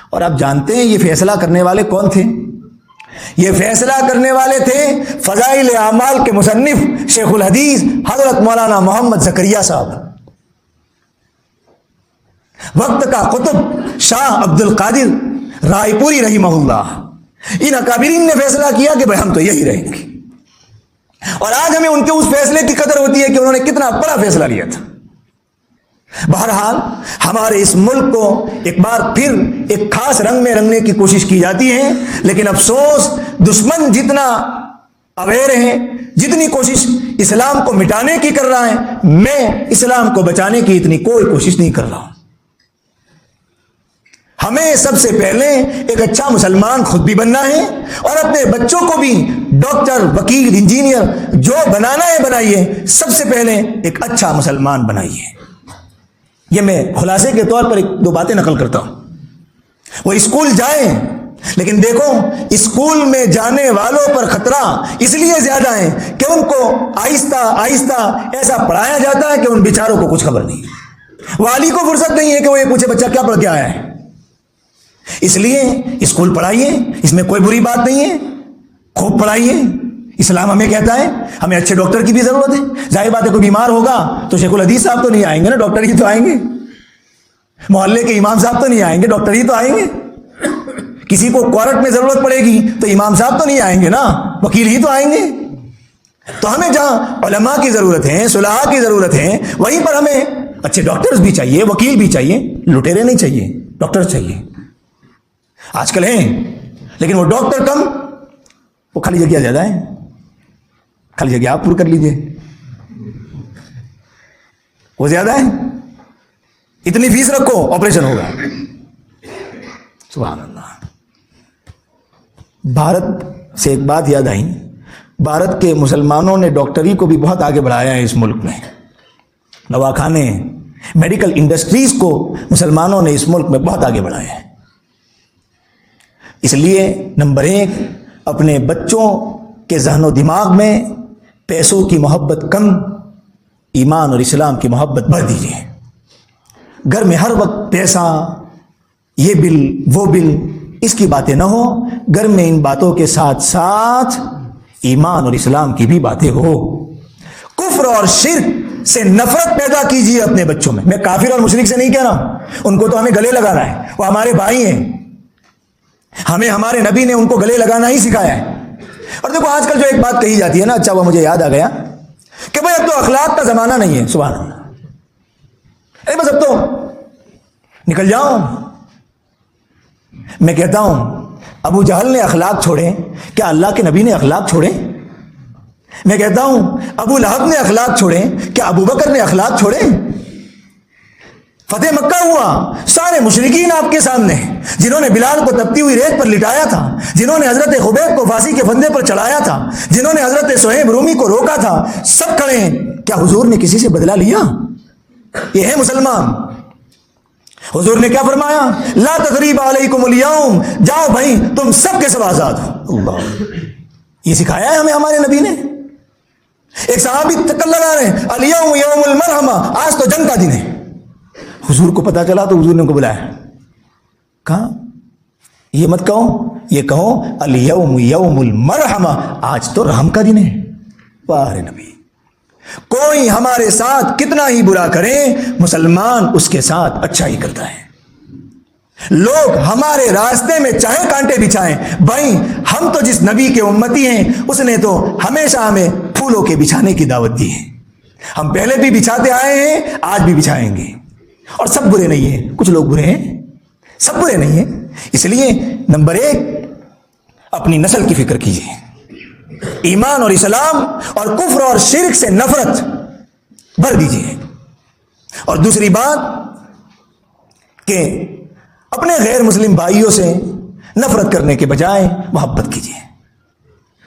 اور آپ جانتے ہیں یہ فیصلہ کرنے والے کون تھے؟ یہ فیصلہ کرنے والے تھے فضائل اعمال کے مصنف شیخ الحدیث حضرت مولانا محمد زکریا صاحب، وقت کا قطب شاہ عبد القادر رائے پوری رحمہ اللہ۔ ان اکابرین نے فیصلہ کیا کہ بھائی ہم تو یہی رہیں گے، اور آج ہمیں ان کے اس فیصلے کی قدر ہوتی ہے کہ انہوں نے کتنا بڑا فیصلہ لیا تھا۔ بہرحال ہمارے اس ملک کو ایک بار پھر ایک خاص رنگ میں رنگنے کی کوشش کی جاتی ہے، لیکن افسوس دشمن جتنا اویئر ہے، جتنی کوشش اسلام کو مٹانے کی کر رہا ہے، میں اسلام کو بچانے کی اتنی کوئی کوشش نہیں کر رہا ہوں۔ ہمیں سب سے پہلے ایک اچھا مسلمان خود بھی بننا ہے، اور اپنے بچوں کو بھی ڈاکٹر، وکیل، انجینئر جو بنانا ہے بنائیے، سب سے پہلے ایک اچھا مسلمان بنائیے۔ یہ میں خلاصے کے طور پر 1-2 باتیں نقل کرتا ہوں۔ وہ اسکول جائیں، لیکن دیکھو اسکول میں جانے والوں پر خطرہ اس لیے زیادہ ہے کہ ان کو آہستہ آہستہ ایسا پڑھایا جاتا ہے کہ ان بیچاروں کو کچھ خبر نہیں، والی کو فرصت نہیں ہے کہ وہ یہ پوچھے بچہ کیا پڑھ کے آیا ہے۔ اس لیے اسکول پڑھائیے، اس میں کوئی بری بات نہیں ہے، خوب پڑھائیے۔ اسلام ہمیں کہتا ہے ہمیں اچھے ڈاکٹر کی بھی ضرورت ہے۔ ظاہر بات ہے کوئی بیمار ہوگا تو شیخ الحدیث صاحب تو نہیں آئیں گے نا، ڈاکٹر ہی تو آئیں گے۔ محلے کے امام صاحب تو نہیں آئیں گے، ڈاکٹر ہی تو آئیں گے۔ کسی کو کوارٹ میں ضرورت پڑے گی تو امام صاحب تو نہیں آئیں گے نا، وکیل ہی تو آئیں گے۔ تو ہمیں جہاں علماء کی ضرورت ہے، صلحاء کی ضرورت ہے، وہیں پر ہمیں اچھے ڈاکٹرز بھی چاہیے، وکیل بھی چاہیے، لٹیرے نہیں چاہیے، ڈاکٹر چاہیے۔ آج کل ہیں لیکن وہ ڈاکٹر کم، وہ خالی جگہ زیادہ ہے، خالی جگہ آپ پور کر لیجئے، وہ زیادہ ہے، اتنی فیس رکھو آپریشن ہوگا۔ سبحان اللہ۔ بھارت سے ایک بات یاد آئی، بھارت کے مسلمانوں نے ڈاکٹری کو بھی بہت آگے بڑھایا ہے اس ملک میں۔ دواخانے، میڈیکل انڈسٹریز کو مسلمانوں نے اس ملک میں بہت آگے بڑھایا ہے. اس لیے نمبر 1 اپنے بچوں کے ذہن و دماغ میں پیسوں کی محبت کم، ایمان اور اسلام کی محبت بڑھ دیجیے. گھر میں ہر وقت پیسہ، یہ بل وہ بل، اس کی باتیں نہ ہو. گھر میں ان باتوں کے ساتھ ساتھ ایمان اور اسلام کی بھی باتیں ہو. کفر اور شرک سے نفرت پیدا کیجیے اپنے بچوں میں. میں کافر اور مشرک سے نہیں کہہ رہا ہوں، ان کو تو ہمیں گلے لگانا ہے، وہ ہمارے بھائی ہیں. ہمیں ہمارے نبی نے ان کو گلے لگانا ہی سکھایا ہے. اور دیکھو آج کل جو ایک بات کہی جاتی ہے نا، اچھا وہ مجھے یاد آ گیا کہ بھائی اب تو اخلاق کا زمانہ نہیں ہے. سبحان اللہ، بس اب تو نکل جاؤ. میں کہتا ہوں ابو جہل نے اخلاق چھوڑے، کیا اللہ کے نبی نے اخلاق چھوڑے؟ میں کہتا ہوں ابو لہب نے اخلاق چھوڑے، کیا ابو بکر نے اخلاق چھوڑے؟ فتح مکہ ہوا، سارے مشرکین آپ کے سامنے، جنہوں نے بلال کو تپتی ہوئی ریت پر لٹایا تھا، جنہوں نے حضرت خبیب کو پھانسی کے پھندے پر چڑھایا تھا، جنہوں نے حضرت صہیب رومی کو روکا تھا، سب کھڑے ہیں. کیا حضور نے کسی سے بدلہ لیا؟ یہ ہے مسلمان. حضور نے کیا فرمایا؟ لا تثریب علیکم الیوم، جاؤ بھائی تم سب کے سب آزاد ہو. اللہ، یہ سکھایا ہے ہمیں ہمارے نبی نے. ایک صحابی تکل لگا رہے ہیں الیوم یوم المرحمہ، آج تو جنگ کا دن ہے. حضور کو پتا چلا تو حضور نے ان کو بلایا، کہا یہ مت کہو، یہ کہو الیوم یوم المرحمہ، آج تو رحم کا دن ہے. واہ نبی، کوئی ہمارے ساتھ کتنا ہی برا کرے، مسلمان اس کے ساتھ اچھا ہی کرتا ہے. لوگ ہمارے راستے میں چاہے کانٹے بچھائیں، بھائی ہم تو جس نبی کے امتی ہیں اس نے تو ہمیشہ ہمیں پھولوں کے بچھانے کی دعوت دی ہے. ہم پہلے بھی بچھاتے آئے ہیں، آج بھی بچھائیں گے. اور سب برے نہیں ہیں، کچھ لوگ برے ہیں، سب برے نہیں ہیں. اس لیے نمبر 1 اپنی نسل کی فکر کیجیے. ایمان اور اسلام اور کفر اور شرک سے نفرت بھر دیجیے. اور دوسری بات کہ اپنے غیر مسلم بھائیوں سے نفرت کرنے کے بجائے محبت کیجیے.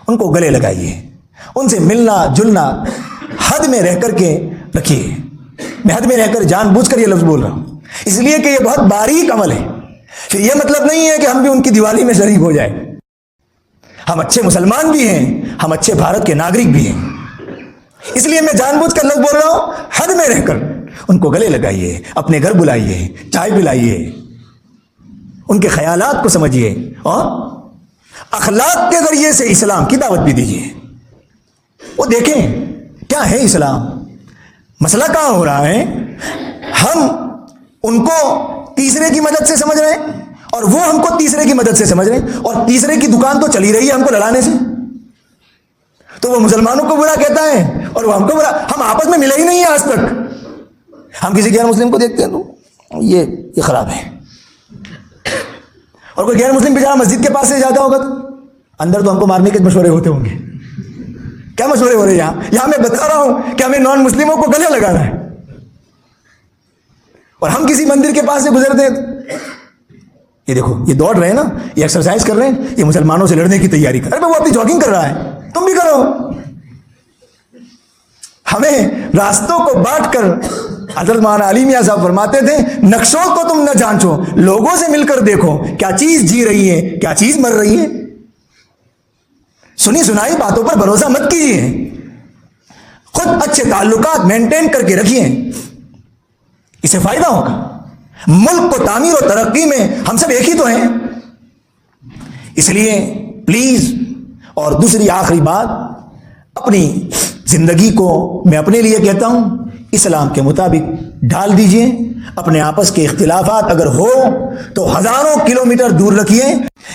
ان کو گلے لگائیے، ان سے ملنا جلنا حد میں رہ کر کے رکھیے. میں حد میں رہ کر جان بوجھ کر یہ لفظ بول رہا ہوں اس لیے کہ یہ بہت باریک عمل ہے. پھر یہ مطلب نہیں ہے کہ ہم بھی ان کی دیوالی میں شریک ہو جائیں. ہم اچھے مسلمان بھی ہیں، ہم اچھے بھارت کے ناگرک بھی ہیں. اس لیے میں جان بوجھ کر لفظ بول رہا ہوں، حد میں رہ کر ان کو گلے لگائیے، اپنے گھر بلائیے، چائے پلائیے، ان کے خیالات کو سمجھیے اور اخلاق کے ذریعے سے اسلام کی دعوت بھی دیجیے. وہ دیکھیں کیا ہے اسلام. مسئلہ کہاں ہو رہا ہے؟ ہم ان کو تیسرے کی مدد سے سمجھ رہے ہیں اور وہ ہم کو تیسرے کی مدد سے سمجھ رہے ہیں، اور تیسرے کی دکان تو چلی رہی ہے ہم کو لڑانے سے. تو وہ مسلمانوں کو برا کہتا ہے اور وہ ہم کو برا. ہم آپس میں ملے ہی نہیں ہیں آج تک. ہم کسی غیر مسلم کو دیکھتے ہیں تو یہ خراب ہے. اور کوئی غیر مسلم بیچارہ مسجد کے پاس سے جاتا ہوگا تو اندر تو ہم کو مارنے کے مشورے ہوتے ہوں گے. کیا مشورے ہو رہے ہیں یہاں میں بتا رہا ہوں کہ ہمیں نان مسلموں کو گلے لگانا ہے. اور ہم کسی مندر کے پاس سے گزرتے ہیں، یہ دیکھو یہ دوڑ رہے ہیں نا، یہ ایکسرسائز کر رہے ہیں، یہ مسلمانوں سے لڑنے کی تیاری کر رہے ہیں. وہ اپنی جاگنگ کر رہا ہے، تم بھی کرو. ہمیں راستوں کو بانٹ کر حضرت مولانا علی میاں صاحب فرماتے تھے نقشوں کو تم نہ جانچو، لوگوں سے مل کر دیکھو کیا چیز جی رہی ہے، کیا چیز مر رہی ہے. سنی سنائی باتوں پر بھروسہ مت کیجیے، خود اچھے تعلقات مینٹین کر کے رکھیے، اس سے فائدہ ہوگا. ملک کو تعمیر و ترقی میں ہم سب ایک ہی تو ہیں. اس لیے پلیز، اور دوسری آخری بات، اپنی زندگی کو میں اپنے لیے کہتا ہوں اسلام کے مطابق ڈال دیجئے. اپنے آپس کے اختلافات اگر ہو تو ہزاروں کلومیٹر دور رکھیے.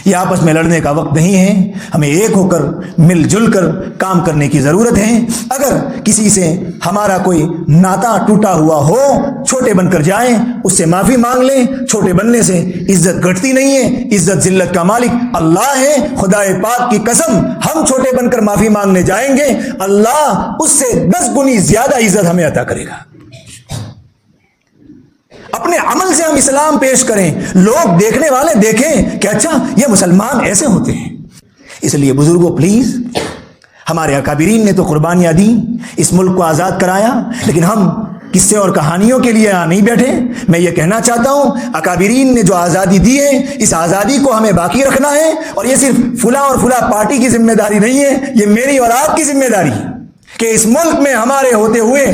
یہ آپس میں لڑنے کا وقت نہیں ہے. ہمیں ایک ہو کر مل جل کر کام کرنے کی ضرورت ہے. اگر کسی سے ہمارا کوئی ناتا ٹوٹا ہوا ہو، چھوٹے بن کر جائیں، اس سے معافی مانگ لیں. چھوٹے بننے سے عزت گھٹتی نہیں ہے، عزت ذلت کا مالک اللہ ہے. خدا پاک کی قسم، ہم چھوٹے بن کر معافی مانگنے جائیں گے، اللہ اس سے 10 گنی زیادہ عزت ہمیں عطا کرے گا. اپنے عمل سے ہم اسلام پیش کریں، لوگ دیکھنے والے دیکھیں کہ اچھا یہ مسلمان ایسے ہوتے ہیں. اس لیے بزرگوں پلیز، ہمارے اکابرین نے تو قربانیاں دی، اس ملک کو آزاد کرایا، لیکن ہم قصے اور کہانیوں کے لیے یہاں نہیں بیٹھے. میں یہ کہنا چاہتا ہوں اکابرین نے جو آزادی دی ہے اس آزادی کو ہمیں باقی رکھنا ہے, اور یہ صرف فلاں اور فلاں پارٹی کی ذمہ داری نہیں ہے, یہ میری اور آپ کی ذمہ داری ہے کہ اس ملک میں ہمارے ہوتے ہوئے